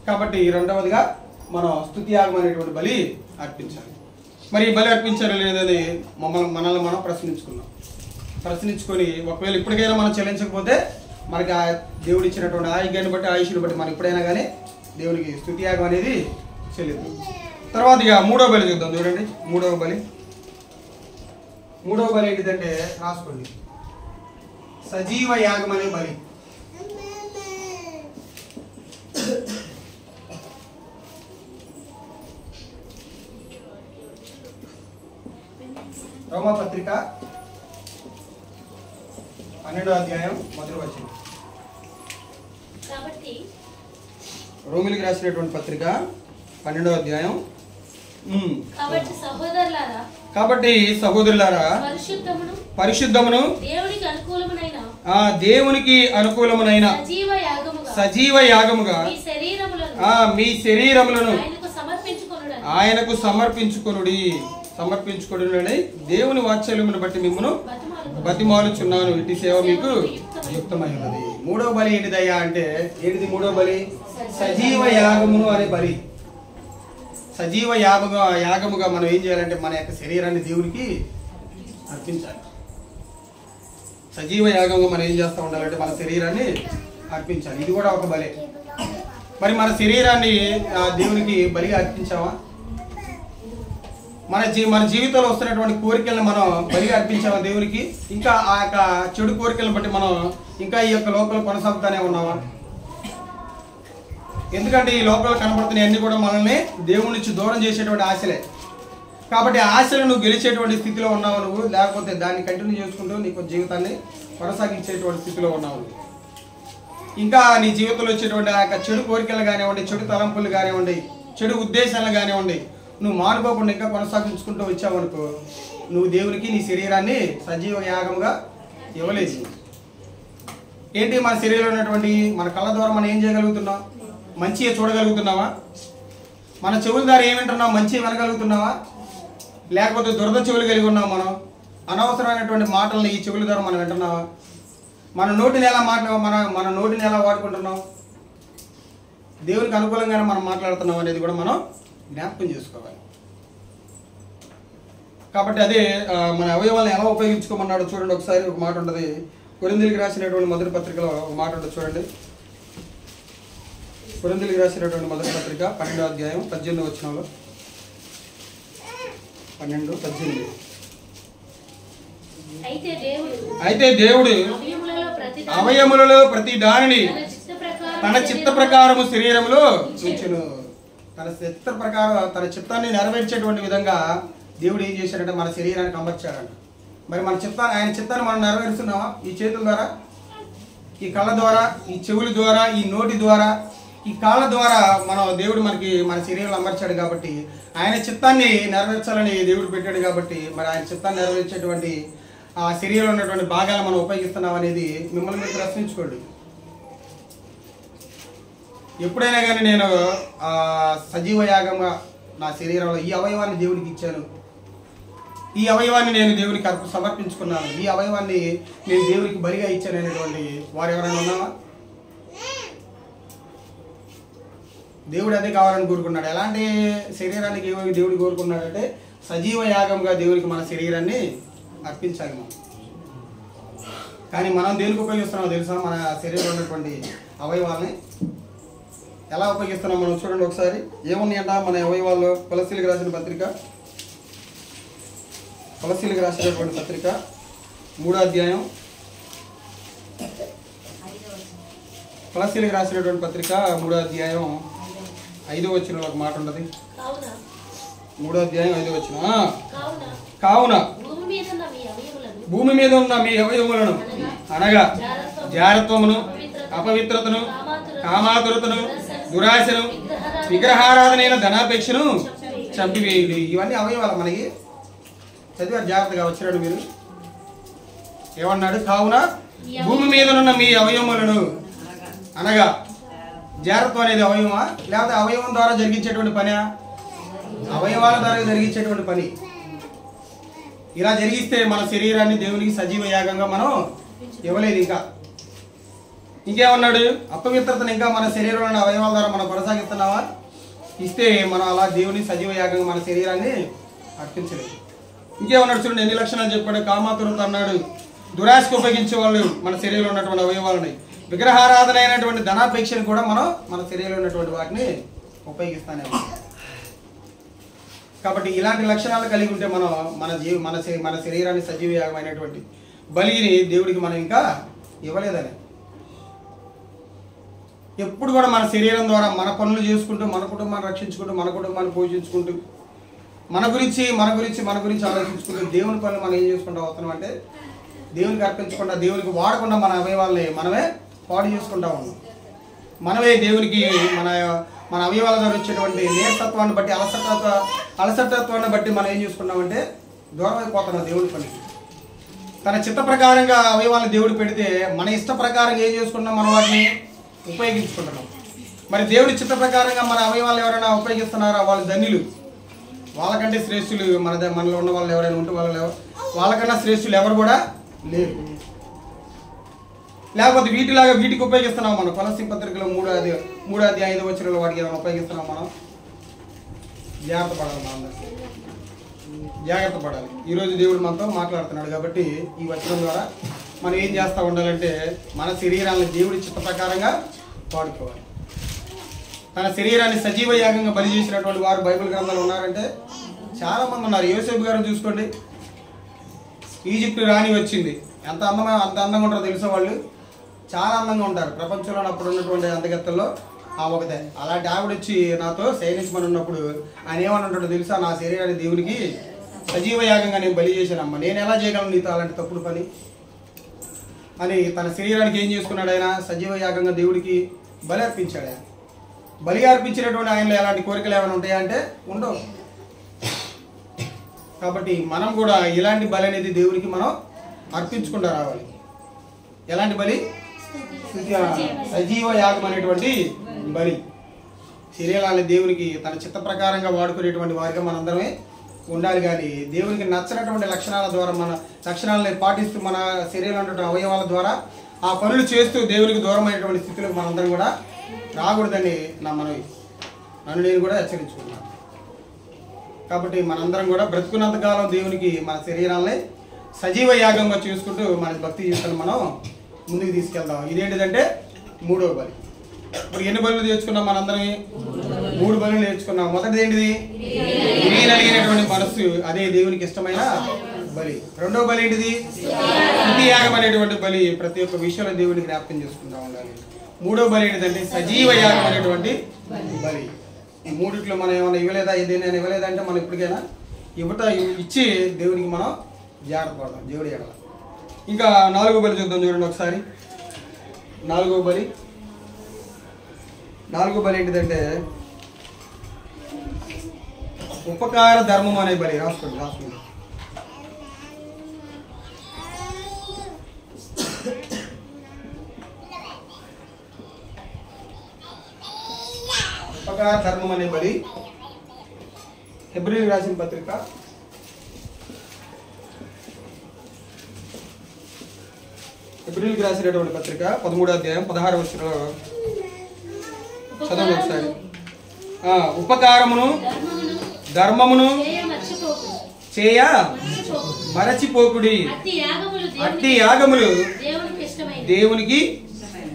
కాబట్టి రెండవదిగా మనం స్తుతి యాగం అనేటువంటి బలి అర్పించాలి. మరి ఈ బలి అర్పించాలి లేదని మనల్ని మనం ప్రశ్నించుకొని ఒకవేళ ఇప్పటికైనా మనం చెల్లించకపోతే మనకి ఆ దేవుడు ఇచ్చినటువంటి ఆయుష్యాన్ని బట్టి ఆయుష్ని బట్టి మనం ఎప్పుడైనా కానీ దేవునికి స్తుతి యాగం అనేది చెల్లిద్దాం. తర్వాత ఇక 3వ బలి చూద్దాం. చూడండి, 3వ బలి ఏంటిదంటే రాసుకోండి, సజీవ యాగం అనే బలి. రోమాపత్రిక 12వ అధ్యాయం 1వ వచనం. రోమిలికి రాసినటువంటి పత్రిక 12వ అధ్యాయం. కాబట్టి సహోదరులారా పరిశుద్ధమును దేవునికి అనుకూలమునైన సజీవ యాగముగా మీ శరీరములను ఆయనకు సమర్పించుకొనుడని దేవుని వాత్సల్యమును బట్టి మిమ్మల్ని బతిమాలుచున్నాను. ఇటు సేవ మీకు యుక్తమైనది. 3వ బలి ఏంటిదయ్యా అంటే ఏంటిది? 3వ బలి సజీవ యాగమును అనే బలి. సజీవ యాగముగా మనం ఏం చేయాలంటే మన యొక్క శరీరాన్ని దేవునికి అర్పించాలి. సజీవ యాగంగా మనం ఏం చేస్తూ ఉండాలంటే మన శరీరాన్ని అర్పించాలి. ఇది కూడా ఒక బలే. మరి మన శరీరాన్ని దేవునికి బలిగా అర్పించామా? మన జీవితంలో వస్తున్నటువంటి కోరికలను మనం బలిగా అర్పించామా దేవునికి? ఇంకా ఆ యొక్క చెడు కోరికలను బట్టి మనం ఇంకా ఈ యొక్క లోకంలో కొనసాగుతానే ఉన్నామా? ఎందుకంటే ఈ లోకంలో కనబడుతున్న అన్ని కూడా మనల్ని దేవుడి నుంచి దూరం చేసేటువంటి ఆశలే. కాబట్టి ఆ ఆశలు నువ్వు గెలిచేటువంటి స్థితిలో ఉన్నావు నువ్వు, లేకపోతే దాన్ని కంటిన్యూ చేసుకుంటూ నీకు జీవితాన్ని కొనసాగించేటువంటి స్థితిలో ఉన్నావు. ఇంకా నీ జీవితంలో వచ్చేటువంటి ఆ యొక్క చెడు కోరికలు కానివ్వండి, చెడు తలంపులు కానివ్వండి, చెడు ఉద్దేశాలు కానివ్వండి, నువ్వు మానుకోకుండా ఇంకా కొనసాగించుకుంటూ వచ్చావనుకో, నువ్వు దేవునికి నీ శరీరాన్ని సజీవ యాగంగా ఇవ్వలేదు. ఏంటి మన శరీరంలో ఉన్నటువంటి మన కళ్ళ ద్వారా మనం ఏం చేయగలుగుతున్నాం? మంచిగా చూడగలుగుతున్నావా? మన చెవుల ద్వారా ఏం వింటున్నావు? మంచిగా వినగలుగుతున్నావా? లేకపోతే దురద చెవులు కలిగి ఉన్నాం మనం? అనవసరమైనటువంటి మాటలను ఈ చెవుల ద్వారా మనం వింటున్నావా? మన నోటిని ఎలా మన నోటిని ఎలా వాడుకుంటున్నాం? దేవునికి అనుకూలంగానే మనం మాట్లాడుతున్నాం అనేది కూడా మనం జ్ఞాపకం చేసుకోవాలి. కాబట్టి అదే మన అవయవాలను ఎలా ఉపయోగించుకోమన్నాడో చూడండి. ఒకసారి ఒక మాట ఉంటుంది, కొరింథీయులకు రాసినటువంటి మొదటి పత్రికలో ఒక మాట ఉంటుంది చూడండి. కొరింథీయులకు రాసినటువంటి మొదటి పత్రిక 12వ అధ్యాయం 18వ వచనంలో, 12:18. అయితే దేవుడు అవయములలో ప్రతి దానిని తన చిత్త ప్రకారము శరీరములో ఉంచెను. తన చిత్త ప్రకారం తన చిత్తాన్ని నెరవేర్చేటువంటి విధంగా దేవుడు ఏం చేశాడంటే మన శరీరానికి అమర్చాడంట. మరి ఆయన చిత్తాన్ని మనం నెరవేరుస్తున్నామా? ఈ చేతుల ద్వారా, ఈ కళ్ళ ద్వారా, ఈ చెవుల ద్వారా, ఈ నోటి ద్వారా, ఈ కాళ్ళ ద్వారా దేవుడు మన శరీరంలో అమర్చాడు. కాబట్టి ఆయన చిత్తాన్ని నెరవేర్చాలని దేవుడు పెట్టాడు. కాబట్టి మరి ఆయన చిత్తాన్ని నెరవేర్చేటువంటి ఆ శరీరంలో ఉన్నటువంటి భాగాలు మనం ఉపయోగిస్తున్నాం అనేది మిమ్మల్ని మీరు ప్రశ్నించుకోండి. ఎప్పుడైనా కానీ నేను సజీవ యాగంగా నా శరీరంలో ఈ అవయవాన్ని దేవుడికి ఇచ్చాను, ఈ అవయవాన్ని నేను దేవునికి సమర్పించుకున్నాను, ఈ అవయవాన్ని నేను దేవునికి బలిగా ఇచ్చాను అనేటువంటి వారు ఎవరైనా ఉన్నావా? దేవుడు అదే కావాలని కోరుకున్నాడు. ఎలాంటి శరీరానికి దేవుడు కోరుకున్నాడంటే సజీవ యాగంగా దేవునికి మన శరీరాన్ని అర్పించాలి మనం. కానీ మనం దేనికి ఉపయోగిస్తున్నామో తెలుసా? మన శరీరంలో ఉన్నటువంటి అవయవాల్ని ఎలా ఉపయోగిస్తున్నాం మనం చూడండి ఒకసారి. ఏమున్నాయంట మన అవయవాల్లో? కొలస్సీలకు రాసినటువంటి పత్రిక 3వ అధ్యాయం, కొలస్సీలకు రాసినటువంటి పత్రిక 3వ అధ్యాయం 5వ వచనంలో ఒక మాట ఉన్నది. 3వ అధ్యాయం 5వ వచనం. కావున భూమి మీద ఉన్న మీ అవయవములను అనగా జారత్వమును, అపవిత్రతను, కామాతురతను, దురాశను, విగ్రహారాధనైన ధనాపేక్షను చంపివేయుడి. ఇవన్నీ అవయవాలు మనకి. చదివారు జాగ్రత్తగా వచ్చినాడు మీరు. ఏమన్నాడు? కావున భూమి మీద ఉన్న మీ అవయవములను అనగా జారత్వం అనేది అవయవమా? లేకపోతే అవయవం ద్వారా జరిగించేటువంటి పని? అవయవాల ద్వారా జరిగించేటువంటి పని. ఇలా జరిగిస్తే మన శరీరాన్ని దేవునికి సజీవ యాగంగా మనం ఇవ్వలేదు. ఇంకేమన్నాడు? అపవిత్రతను ఇంకా మన శరీరంలో అవయవాల ద్వారా మనం కొనసాగిస్తున్నావా? ఇస్తే మనం అలా దేవుని సజీవ యాగంగా మన శరీరాన్ని అర్పించలేదు. ఇంకేమన్నాడు చూడండి, ఎన్ని లక్షణాలు చెప్పాడు. కామాతురత అన్నాడు, దురాశకు ఉపయోగించే వాళ్ళు మన శరీరంలో ఉన్నటువంటి అవయవాలని, విగ్రహారాధన అయినటువంటి ధనాపేక్షను కూడా మనం మన శరీరంలో ఉన్నటువంటి వాటిని ఉపయోగిస్తానే ఉన్నాం. కాబట్టి ఇలాంటి లక్షణాలు కలిగి ఉంటే మనం మన శరీరాన్ని సజీవ యాగమైనటువంటి బలిని దేవుడికి మనం ఇంకా ఇవ్వలేదని. ఎప్పుడు కూడా మన శరీరం ద్వారా మన పనులు చేసుకుంటూ, మన కుటుంబాన్ని రక్షించుకుంటూ, మన కుటుంబాన్ని పోషించుకుంటూ, మన గురించి ఆలోచించుకుంటూ దేవుని పనులు మనం ఏం చేసుకుంటూ వస్తున్నాం అంటే దేవునికి అర్పించకుండా, దేవునికి వాడకుండా మన అవయవాల్ని మనమే పాడు చేసుకుంటా ఉన్నాం. మనమే దేవునికి మన అవయవాల ద్వారా వచ్చేటువంటి నీరసత్వాన్ని బట్టి, అలసత్వాన్ని బట్టి మనం ఏం చేసుకున్నామంటే దూరం అయిపోతున్నాం దేవుడి పనికి. తన చిత్త ప్రకారంగా అవయవాలను దేవుడు పెడితే మన ఇష్ట ప్రకారంగా ఏం చేసుకున్నాం? మనం వాటిని ఉపయోగించుకుంటున్నాం. మరి దేవుడి చిత్త ప్రకారంగా మన అవయవాలు ఎవరైనా ఉపయోగిస్తున్నారా? వాళ్ళు ధన్యులు. వాళ్ళకంటే శ్రేష్ఠులు మనలో ఉన్న వాళ్ళు ఎవరైనా ఉంటే వాళ్ళకన్నా శ్రేష్ఠులు ఎవరు కూడా లేరు. లేకపోతే వీటికి ఉపయోగిస్తున్నాం మనం. కొలస్సీ పత్రికలో 3వ అధ్యాయం 5వ వచనంలో వాటికి ఏమైనా ఉపయోగిస్తున్నాం మనం? జాగ్రత్త పడాలి. జాగ్రత్త పడాలి. ఈరోజు దేవుడు మనతో మాట్లాడుతున్నాడు కాబట్టి ఈ వచనం ద్వారా మనం ఏం చేస్తూ ఉండాలంటే మన శరీరాన్ని దేవుడి చిత్త ప్రకారంగా వాడుకోవాలి. తన శరీరాన్ని సజీవ యాగంగా బలి చేసినటువంటి వారు బైబిల్ గ్రంథాలు ఉన్నారంటే చాలా మంది ఉన్నారు. యోసేపు గారిని చూసుకోండి, ఈజిప్ట్ రాణి వచ్చింది. అంత అందంగా ఉంటారో తెలుసా వాళ్ళు? చాలా అందంగా ఉంటారు. ప్రపంచంలో అప్పుడు ఉన్నటువంటి అందగత్తల్లో ఆ ఒకటే. అలాంటి ఆవిడ వచ్చి నాతో శయనించమని ఉన్నప్పుడు ఆయన ఏమని ఉంటాడో తెలుసా? నా శరీరాన్ని దేవునికి సజీవ యాగంగా నేను బలి చేశానమ్మా, నేను ఎలా చేయగలను నీతో అలాంటి తప్పుడు పని అని తన శరీరానికి ఏం చేసుకున్నాడు? ఆయన సజీవ యాగంగా దేవుడికి బలి అర్పించాడు. ఆయన బలి అర్పించినటువంటి ఆయనలో ఎలాంటి కోరికలు ఏమైనా ఉంటాయా అంటే ఉండవు. కాబట్టి మనం కూడా ఇలాంటి బలి అనేది దేవుడికి మనం అర్పించుకుంటూ రావాలి. ఎలాంటి బలి? సజీవ యాగం అనేటువంటి బలి. శరీరాన్ని దేవునికి తన చిత్త ప్రకారంగా వాడుకునేటువంటి వారిగా మనందరమే ఉండాలి. కానీ దేవునికి నచ్చినటువంటి లక్షణాల ద్వారా మన లక్షణాలని పాటిస్తూ మన శరీరంలో ఉన్నటువంటి అవయవాల ద్వారా ఆ పనులు చేస్తూ దేవునికి దూరమైనటువంటి స్థితిలో మనందరం కూడా రాకూడదని నా మనవి. నన్ను నేను కూడా హెచ్చరించుకున్నాను. కాబట్టి మనందరం కూడా బ్రతుకున్నంతకాలం దేవునికి మన శరీరాలని సజీవ యాగంగా చేసుకుంటూ మన భక్తి జీవితాన్ని మనం ముందుకు తీసుకెళ్దాం. ఇదేంటిదంటే 3వ బలి. ఇప్పుడు ఎన్ని బలులు నేర్చుకున్నాం? మనందరం 3 బలులు నేర్చుకున్నాం. మొదటిది ఏంటిది? విరిగినటువంటి మనస్సు, అదే దేవునికి ఇష్టమైన బలి. 2వ బలి ఏంటిది? స్తుతి యాగం అనేటువంటి బలి. ప్రతి ఒక్క విషయంలో దేవునికి జ్ఞాపకం చేసుకుంటా ఉండాలి. 3వ బలి ఏంటిదంటే సజీవ యాగం అనేటువంటి బలి. ఈ మూడిట్లో మనం ఏమైనా ఇవ్వలేదా, ఏదైనా ఇవ్వలేదా అంటే మనం ఇప్పటికైనా ఇచ్చి దేవునికి మనం జాగ్రత్త పడదాం, దేవుడి ఎడల. ఇంకా 4వ బలి చూద్దాం. చూడండి ఒకసారి. 4వ బలి. 4వ బలి ఏంటిదంటే ఉపకార ధర్మం అనే బలి. రాసుకోండి. ఉపకార ధర్మం అనే బలి. హెబ్రీయులకు రాసిన పత్రిక 13వ అధ్యాయం 16వ వచనంలో చదవండి ఒకసారి. ఉపకారమును ధర్మమును చేయ మరచిపోకుడి, అట్టి యాగములు దేవునికి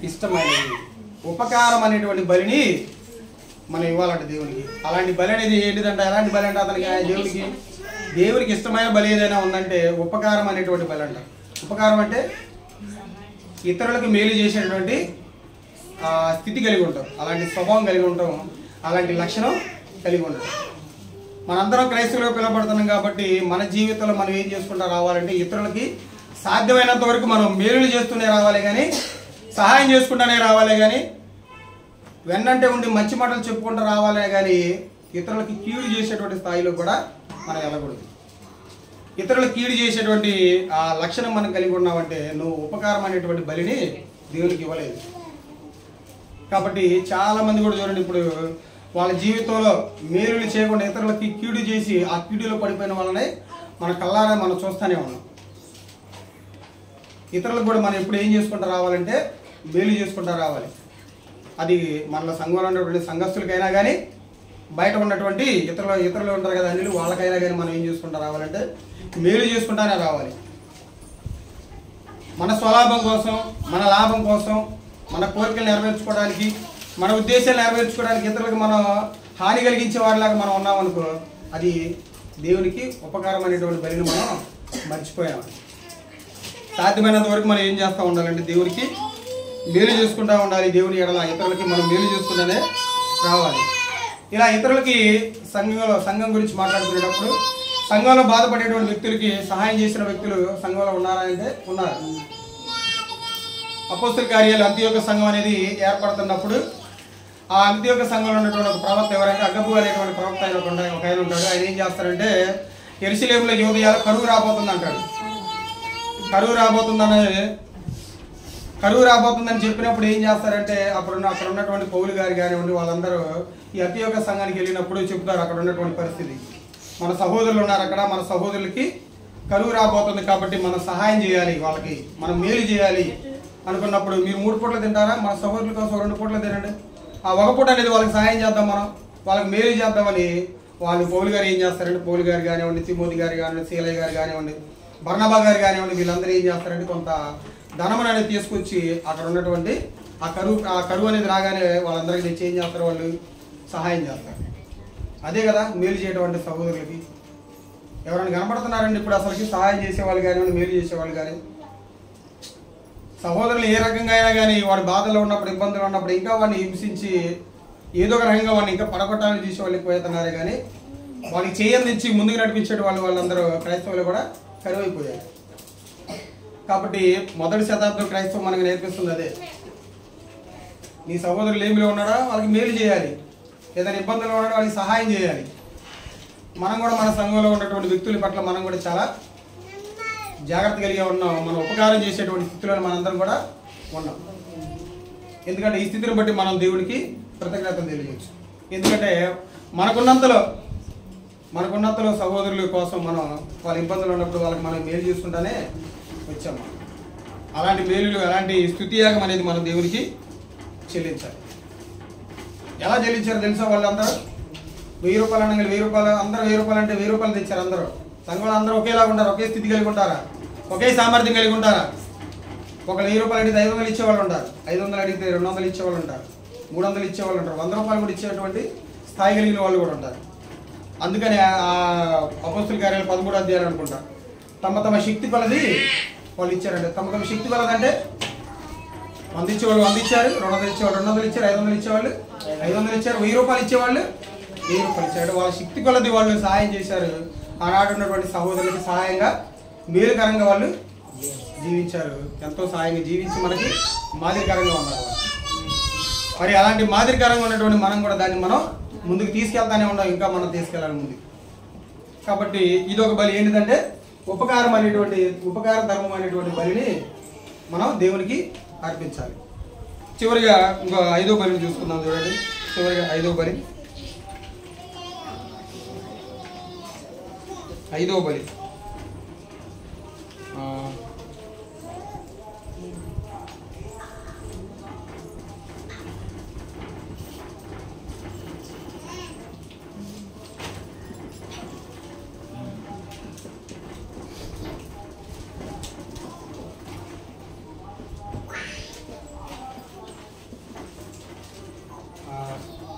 ఇష్టమైనవి. ఉపకారం అనేటువంటి బలిని మనం ఇవ్వాలంట దేవునికి. అలాంటి బలి అనేది ఏంటిదంటే, ఎలాంటి బలి అంటే అతనికి దేవునికి ఇష్టమైన బలి ఏదైనా ఉందంటే ఉపకారం అనేటువంటి బలి అంట. ఉపకారం అంటే ఇతరులకు మేలు చేసేటువంటి స్థితి కలిగి ఉంటాం, అలాంటి స్వభావం కలిగి ఉంటాం, అలాంటి లక్షణం కలిగి ఉంటాం. మనందరం క్రైస్తవులుగా పిలువబడుతున్నాం కాబట్టి మన జీవితంలో మనం ఏం చేసుకుంటూ రావాలంటే ఇతరులకి సాధ్యమైనంత వరకు మనం మేలులు చేస్తూనే రావాలి, కానీ సహాయం చేసుకుంటూనే రావాలి, కానీ వెన్నంటే ఉండి మంచి మాటలు చెప్పుకుంటూ రావాలే కానీ ఇతరులకి కీడు చేసేటువంటి స్థాయిలో కూడా మనం వెళ్ళకూడదు. ఇతరులకు కీడు చేసేటువంటి ఆ లక్షణం మనం కలిగి ఉన్నామంటే నువ్వు ఉపకారం అనేటువంటి బలిని దేవునికి ఇవ్వలేదు. కాబట్టి చాలామంది కూడా చూడండి, ఇప్పుడు వాళ్ళ జీవితంలో మేలులు చేయకుండా ఇతరులకి కీడు చేసి ఆ కీడులో పడిపోయిన వాళ్ళనే మన కళ్ళారా మనం చూస్తూనే ఉన్నాం. ఇతరులకు కూడా మనం ఎప్పుడు ఏం చేసుకుంటూ రావాలంటే మేలు చేసుకుంటూ రావాలి. అది మనలో సంఘంలో ఉన్నటువంటి సంఘస్థులకైనా కానీ బయట ఉన్నటువంటి ఇతరులు ఉంటారు కదా అనిలు, వాళ్ళకైనా కానీ మనం ఏం చేసుకుంటూ రావాలంటే మేలు చేసుకుంటానే రావాలి. మన స్వలాభం కోసం, మన లాభం కోసం, మన కోరికలు నెరవేర్చుకోవడానికి, మన ఉద్దేశాలు నెరవేర్చుకోవడానికి ఇతరులకు మనం హాని కలిగించే వారిలాగా మనం ఉన్నామనుకో, అది దేవునికి ఉపకారం అనేటువంటి బలిని మనం మర్చిపోయాము. సాధ్యమైనంత వరకు మనం ఏం చేస్తూ ఉండాలంటే దేవునికి మేలు చేసుకుంటూ ఉండాలి. దేవుని ఎడల ఇతరులకి మనం మేలు చేసుకుంటూనే రావాలి. ఇలా ఇతరులకి సంఘం గురించి మాట్లాడుకునేటప్పుడు సంఘంలో బాధపడేటువంటి వ్యక్తులకి సహాయం చేసిన వ్యక్తులు సంఘంలో ఉన్నారా అంటే ఉన్నారు. అపోస్తల కార్యాలు అంత్యోక సంఘం అనేది ఏర్పడుతున్నప్పుడు ఆ అంత్యోక సంఘంలో ఉన్నటువంటి ఒక ప్రవక్త ఎవరంటే అగబు అనేటువంటి ప్రవక్త ఆయన ఒక ఆయన ఉంటాడు. ఆయన ఏం చేస్తారంటే యెరూషలేములో యూదయాల కరువు రాబోతుంది అంటాడు. కరువు రాబోతుందని చెప్పినప్పుడు ఏం చేస్తారంటే అక్కడ ఉన్నటువంటి పౌలు గారు కానివ్వండి వాళ్ళందరూ ఈ అంత్యోక సంఘానికి వెళ్ళినప్పుడు చెప్తారు అక్కడ ఉన్నటువంటి పరిస్థితి. మన సహోదరులు ఉన్నారు అక్కడ, మన సహోదరులకి కరువు రాబోతుంది కాబట్టి మనం సహాయం చేయాలి, వాళ్ళకి మనం మేలు చేయాలి అనుకున్నప్పుడు మీరు 3 పూటలు తింటారా, మన సహోదరుల కోసం 2 పూటలు తినండి. ఆ ఒక పూట అనేది వాళ్ళకి సహాయం చేద్దాం, మనం వాళ్ళకి మేలు చేద్దామని వాళ్ళు పౌలు గారు ఏం చేస్తారంటే పౌలు గారు కానివ్వండి, తిమోతి గారు కానివ్వండి, సీలయ్య గారు కానివ్వండి, బర్నబా గారు కానివ్వండి, వీళ్ళందరూ ఏం చేస్తారంటే కొంత ధనమును అనేది తీసుకొచ్చి అక్కడ ఉన్నటువంటి ఆ కరువు అనేది రాగానే వాళ్ళందరికీ తెచ్చి ఏం చేస్తారు, వాళ్ళు సహాయం చేస్తారు. అదే కదా మేలు చేయడం అంటే సహోదరులకి. ఎవరైనా కనపడుతున్నారండి ఇప్పుడు అసలుకి సహాయం చేసేవాళ్ళు కానీ మేలు చేసేవాళ్ళు కానీ? సహోదరులు ఏ రకంగా అయినా కానీ వాడి బాధలో ఉన్నప్పుడు ఇబ్బందులు ఉన్నప్పుడు ఇంకా వాడిని హింసించి ఏదో ఒక రకంగా వాడిని ఇంకా పడగొట్టాలని చూసే వాళ్ళు ఎక్కువైతున్నారే కానీ వాడికి చేయందించి ముందుకు నడిపించే వాళ్ళందరూ క్రైస్తవులు కూడా కరువైపోయారు. కాబట్టి మొదటి శతాబ్దం క్రైస్తవం మనకు నేర్పిస్తుంది అదే. నీ సహోదరులు ఏమిలో ఉన్నాడో వాళ్ళకి మేలు చేయాలి, ఏదైనా ఇబ్బందులు ఉన్నాడో వాళ్ళకి సహాయం చేయాలి. మనం కూడా మన సంఘంలో ఉన్నటువంటి వ్యక్తుల పట్ల మనం కూడా చాలా జాగ్రత్త కలిగి ఉన్నాం. మనం ఉపకారం చేసేటువంటి స్థితిలో మనందరం కూడా ఉన్నాం. ఎందుకంటే ఈ స్థితిని బట్టి మనం దేవునికి కృతజ్ఞతలు తెలియజేయచ్చు. ఎందుకంటే మనకున్నంతలో సహోదరుల కోసం మనం వాళ్ళ ఇబ్బందులు ఉన్నప్పుడు వాళ్ళకి మనం మేలు చేసుకుంటానే వచ్చాము. అలాంటి మేలులు, అలాంటి స్తుతియాగం అనేది మనం దేవునికి చెల్లించాలి. ఎలా చెల్లించారో తెలుసా? వాళ్ళందరూ 1000 రూపాయలు అనగా 1000 రూపాయలు, అందరూ 1000 రూపాయలు అంటే 1000 రూపాయలు తెచ్చారు. అందరూ సంఘంలో అందరూ ఒకేలాగా ఉంటారు, ఒకే స్థితి కలిగి ఉంటారా? ఒకే సామర్థ్యం కలిగి ఉంటారా? ఒకళ్ళు 1000 రూపాయలు అడిగితే 500 ఇచ్చేవాళ్ళు ఉంటారు, 500 అడిగితే 200 ఇచ్చేవాళ్ళు ఉంటారు, 300 ఇచ్చేవాళ్ళు ఉంటారు, 100 రూపాయలు కూడా ఇచ్చేటువంటి స్థాయి కలిగిన వాళ్ళు కూడా ఉంటారు. అందుకని అపోస్తుల కార్యాలు 13వ అధ్యాయం అనుకుంటా, తమ తమ శక్తి కొలది వాళ్ళు ఇచ్చారంటే. తమ శక్తి కొలది అంటే 100 ఇచ్చేవాళ్ళు 100 ఇచ్చారు, 200 ఇచ్చేవాళ్ళు 200 ఇచ్చారు, 500 ఇచ్చేవాళ్ళు 500 ఇచ్చారు, 1000 రూపాయలు ఇచ్చేవాళ్ళు 1000 రూపాయలు ఇచ్చారు. వాళ్ళ శక్తి కొలది వాళ్ళు సహాయం చేశారు. ఆనాడు ఉన్నటువంటి సహోదరులకు సహాయంగా మేలుకరంగా వాళ్ళు జీవించారు. ఎంతో సహాయంగా జీవించి మనకి మాదిరికరంగా ఉన్నారు. మరి అలాంటి మాదిరికరంగా ఉన్నటువంటి మనం కూడా దాన్ని మనం ముందుకు తీసుకెళ్తానే ఉన్నాం, ఇంకా మనం తీసుకెళ్ళాలి ముందుకు. కాబట్టి ఇది ఒక బలి. ఏంటిదంటే ఉపకార ధర్మం అనేటువంటి బలిని మనం దేవునికి అర్పించాలి. చివరిగా ఇంకో 5వ బలిని చూసుకుందాం. చూడండి, చివరిగా 5వ బలి. 5వ బలి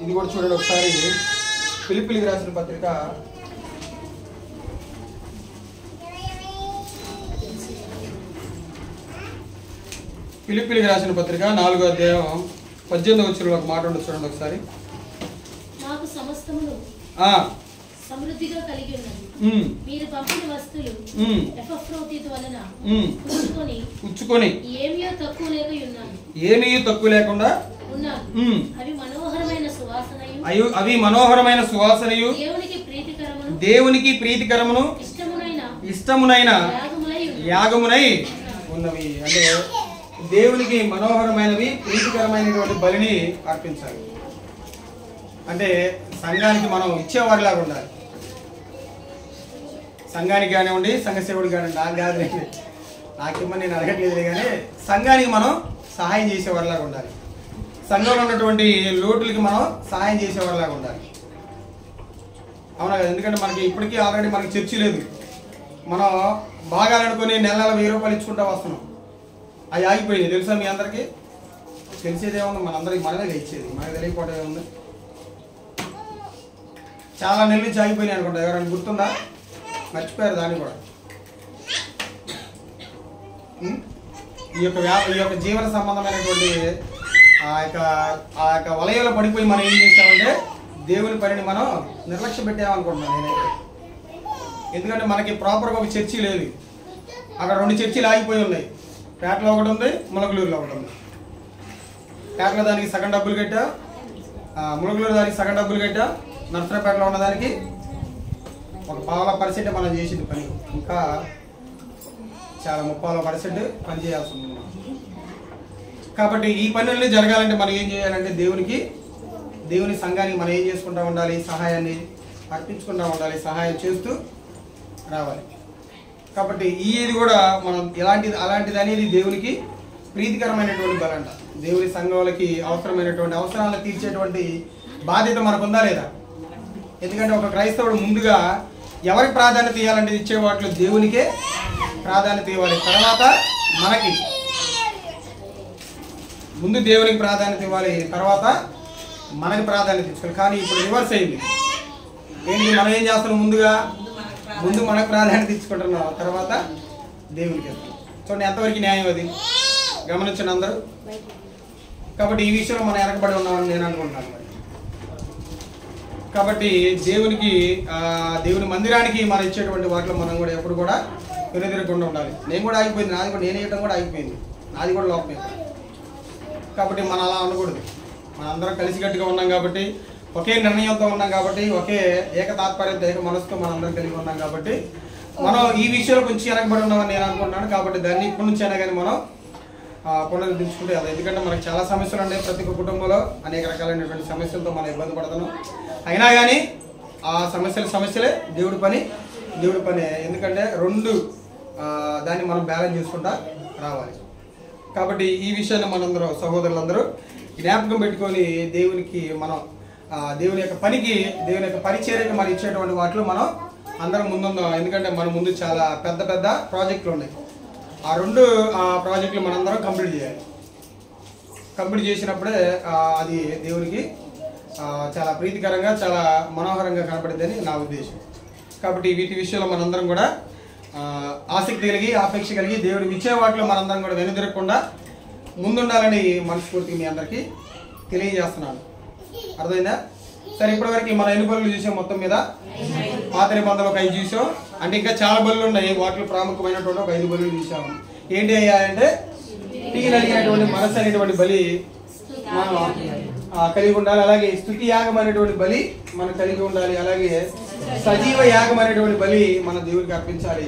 ఇది కూడా చూడండి ఒకసారి. ఫిలిప్పీయులకు రాసిన పత్రిక 4వ అధ్యాయం 18వ వచనంలో ఒక మాట ఉండదు, చూడండి ఒకసారి. నాకు సమస్తమును సమృద్ధిగా కలిగి ఉన్నది. మీరు పంపిన వస్తువులు ఎపఫ్రోదితు వలన పుచ్చుకొని ఏమీ తక్కువ లేకుండా ఉన్నాను. అవి మనోహరమైన సువాసనయు దేవునికి ప్రీతికరమును ఇష్టమునైన యాగమునై ఉన్నవి. అంటే దేవునికి మనోహరమైనవి, ప్రీతికరమైనటువంటి బలిని అర్పించాలి. అంటే సంఘానికి మనం ఇచ్చేవారిలాగా ఉండాలి. సంఘానికి కానివ్వండి, సంఘ సేవకుడికి కానివ్వండి, నాకు కాదు, నాకేమో నేను అడగట్లేదు, కానీ సంఘానికి మనం సహాయం చేసేవారిలాగా ఉండాలి. సంఘంలో ఉన్నటువంటి లోటులకి మనం సహాయం చేసేవారిలాగా ఉండాలి. అవునా కదా? ఎందుకంటే మనకి ఇప్పటికీ ఆల్రెడీ మనకి చర్చి లేదు. మనం భాగాలనుకొని నెల 1000 రూపాయలు ఇచ్చుకుంటూ వస్తున్నాం. అవి ఆగిపోయింది. తెలుసా మీ అందరికీ? తెలిసేది ఏముంది? మనందరికి మనమే ఇచ్చేది, మనకి తెలియకపోవడం ఏముంది? చాలా నెలల నుంచి ఆగిపోయినాయి అనుకుంటా. ఎవరైనా గుర్తుందా? మర్చిపోయారు దాన్ని కూడా. ఈ యొక్క జీవన సంబంధమైనటువంటి ఆ యొక్క వలయంలో పడిపోయి మనం ఏం చేస్తామంటే దేవుని పనిని మనం నిర్లక్ష్య పెట్టామనుకుంటున్నాను నేనైతే. ఎందుకంటే మనకి ప్రాపర్గా ఒక చర్చి లేదు. అక్కడ 2 చర్చిలు ఆగిపోయి ఉన్నాయి. పేటలో ఒకటి ఉంది, ములకలూరులో ఒకటి ఉంది. పేటలో దానికి సగం డబ్బులు కట్టా, ములకలూరు దానికి సగం డబ్బులు కట్టా, నర్సరాపేటలో ఉన్నదానికి 1/4% మనం చేసింది పని. ఇంకా చాలా 30% పని చేయాల్సి ఉంది. కాబట్టి ఈ పనులన్నీ జరగాలంటే మనం ఏం చేయాలంటే దేవుని సంఘానికి మనం ఏం చేసుకుంటూ ఉండాలి? సహాయాన్ని అర్పించుకుంటూ ఉండాలి, సహాయం చేస్తూ రావాలి. కాబట్టి ఇది కూడా మనం అలాంటిది అనేది దేవునికి ప్రీతికరమైనటువంటి బలంట. దేవుని సంఘాలకి అవసరమైనటువంటి అవసరాలను తీర్చేటువంటి బాధ్యత మనకు ఉందా లేదా? ఎందుకంటే ఒక క్రైస్తవుడు ముందుగా ఎవరికి ప్రాధాన్యత ఇవ్వాలంటే ఇచ్చే వాటిలో దేవునికే ప్రాధాన్యత ఇవ్వాలి. తర్వాత మనకి ముందు దేవునికి ప్రాధాన్యత ఇవ్వాలి, తర్వాత మనకి ప్రాధాన్యత ఇచ్చుకోవాలి. కానీ ఇప్పుడు రివర్స్ అయింది. ఏంటి? మనం ఏం చేస్తున్నాం? ముందుగా ముందు మనకు ప్రాధాన్యత ఇచ్చుకుంటున్నాం, తర్వాత దేవునికి ఇస్తాం. చూడండి ఎంతవరకు న్యాయం అది, గమనించండి అందరూ. కాబట్టి ఈ విషయంలో మనం వెనకబడి ఉన్నామని నేను అనుకుంటున్నాను. మరి కాబట్టి దేవుని మందిరానికి మనం ఇచ్చేటువంటి వాటిలో మనం కూడా ఎప్పుడు కూడా వెనుదిరగకుండా ఉండాలి. నేను కూడా ఆగిపోయింది, నాది కూడా నేను వేయటం కూడా ఆగిపోయింది, నాది కూడా లోపమే. కాబట్టి మనం అలా అనకూడదు. మనందరం కలిసికట్టుగా ఉన్నాం కాబట్టి, ఒకే నిర్ణయంతో ఉన్నాం కాబట్టి, ఒకే ఏకతాత్పర్యంతో ఏక మనసుతో మనందరం కలిగి ఉన్నాం కాబట్టి మనం ఈ విషయంలో కొంచెం వెనకబడి ఉన్నామని నేను అనుకుంటున్నాను. కాబట్టి దాన్ని ఇప్పటి నుంచి అయినా కానీ మనం పునరుద్ధరించుకుంటే అది. ఎందుకంటే మనకు చాలా సమస్యలు ఉన్నాయి, ప్రతి ఒక్క కుటుంబంలో అనేక రకాలైనటువంటి సమస్యలతో మనం ఇబ్బంది పడుతున్నాం. అయినా కానీ ఆ సమస్యలే, దేవుడి పని. ఎందుకంటే రెండు దాన్ని మనం బ్యాలెన్స్ చేసుకుంటా రావాలి. కాబట్టి ఈ విషయాన్ని మనందరూ సహోదరులందరూ జ్ఞాపకం పెట్టుకొని దేవునికి మనం దేవుని యొక్క పనికి, దేవుని యొక్క పరిచర్యకు మనం ఇచ్చేటువంటి వాటిలో మనం అందరం ముందుందాం. ఎందుకంటే మన ముందు చాలా పెద్ద పెద్ద ప్రాజెక్టులు ఉన్నాయి. ఆ రెండు ప్రాజెక్టులు మనందరం కంప్లీట్ చేయాలి. కంప్లీట్ చేసినప్పుడే అది దేవునికి చాలా ప్రీతికరంగా, చాలా మనోహరంగా కనపడుతుందని నా ఉద్దేశం. కాబట్టి వీటి విషయంలో మనందరం కూడా ఆసక్తి కలిగి, ఆపేక్ష కలిగి దేవుడికి ఇచ్చే వాటిలో మనందరం కూడా వెనుదిరగకుండా ముందుండాలని మనస్ఫూర్తిగా మీ అందరికీ తెలియజేస్తున్నాను. అర్థమైందా? సరే, ఇప్పటివరకు మనం ఎన్ని బలులు చూసాం? మొత్తం మీద పాత నిబంధనలు ఒక 5 చూసాం. అంటే ఇంకా చాలా బలులు ఉన్నాయి. వాటిలో ప్రాముఖ్యమైనటువంటి ఒక 5 బలులు చూసాము. ఏంటి అయ్యా అంటే, కలిగినటువంటి మనసు అనేటువంటి బలి మనం కలిగి ఉండాలి. అలాగే స్తుతి యాగం అనేటువంటి బలి మనం కలిగి ఉండాలి. అలాగే సజీవ యాగం అనేటువంటి బలి మన దేవుడికి అర్పించాలి.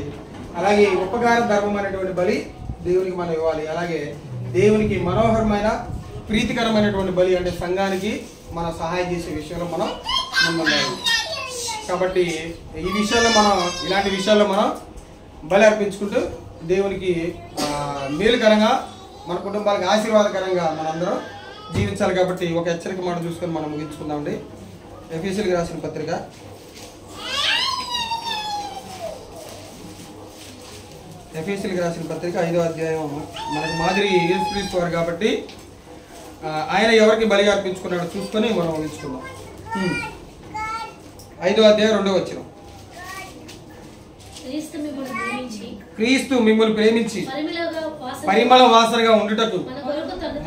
అలాగే ఉపకార ధర్మం అనేటువంటి బలి దేవునికి మనం ఇవ్వాలి. అలాగే దేవునికి మనోహరమైన ప్రీతికరమైనటువంటి బలి అంటే సంఘానికి మనం సహాయం చేసే విషయంలో మనం ముందుండాలి. కాబట్టి ఈ విషయాల్లో ఇలాంటి విషయాల్లో మనం బలి అర్పించుకుంటూ దేవునికి మేలుకరంగా, మన కుటుంబాలకు ఆశీర్వాదకరంగా మనందరం జీవించాలి. కాబట్టి ఒక హెచ్చరిక మాట చూసుకొని మనం ముగించుకుందామండి. ఎఫెసీయులకు రాసిన పత్రిక 5వ అధ్యాయం. మనకు మాదిరి యేసుక్రీస్తు వారు కాబట్టి ఆయన ఎవరికి బలిగా అర్పించుకున్నాడో చూసుకొని మనం ముగించుకుందాం. 5వ అధ్యాయం 2వ వచనం. క్రీస్తు మిమ్మల్ని ప్రేమించి పరిమళ వాసనగా ఉండుటకు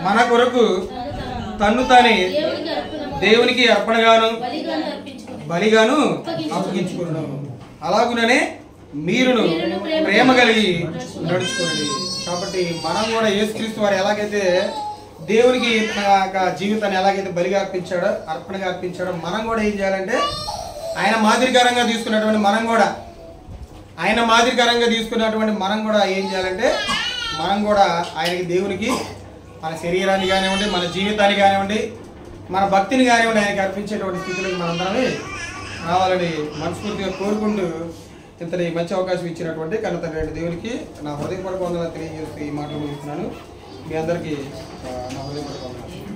మన కొరకు తన్ను తానే దేవునికి అర్పణగాను బలిగాను అప్పగించుకున్నాను. అలాగుననే మీరును ప్రేమ కలిగి నడుచుకోండి. కాబట్టి మనం కూడా యేసుక్రీస్తు వారు ఎలాగైతే దేవునికి తన జీవితాన్ని ఎలాగైతే బలిగా అర్పించాడో, అర్పణగా అర్పించాడో, మనం కూడా ఏం చేయాలంటే ఆయన మాదిరికరంగా తీసుకున్నటువంటి మనం కూడా ఏం చేయాలంటే మనం కూడా ఆయనకి, దేవునికి మన శరీరాన్ని కానివ్వండి, మన జీవితాన్ని కానివ్వండి, మన భక్తిని కానివ్వండి ఆయనకి అర్పించేటువంటి స్థితిలోకి మనందరమే రావాలని మనస్ఫూర్తిగా కోరుకుంటూ ఇంతటి మంచి అవకాశం ఇచ్చినటువంటి కన్న తండ్రి దేవునికి నా హృదయపూర్వక వందనాలు తెలియజేస్తూ ఈ మాటలు ముగిస్తున్నాను. మీ అందరికీ నా హృదయపూర్వక వందనాలు.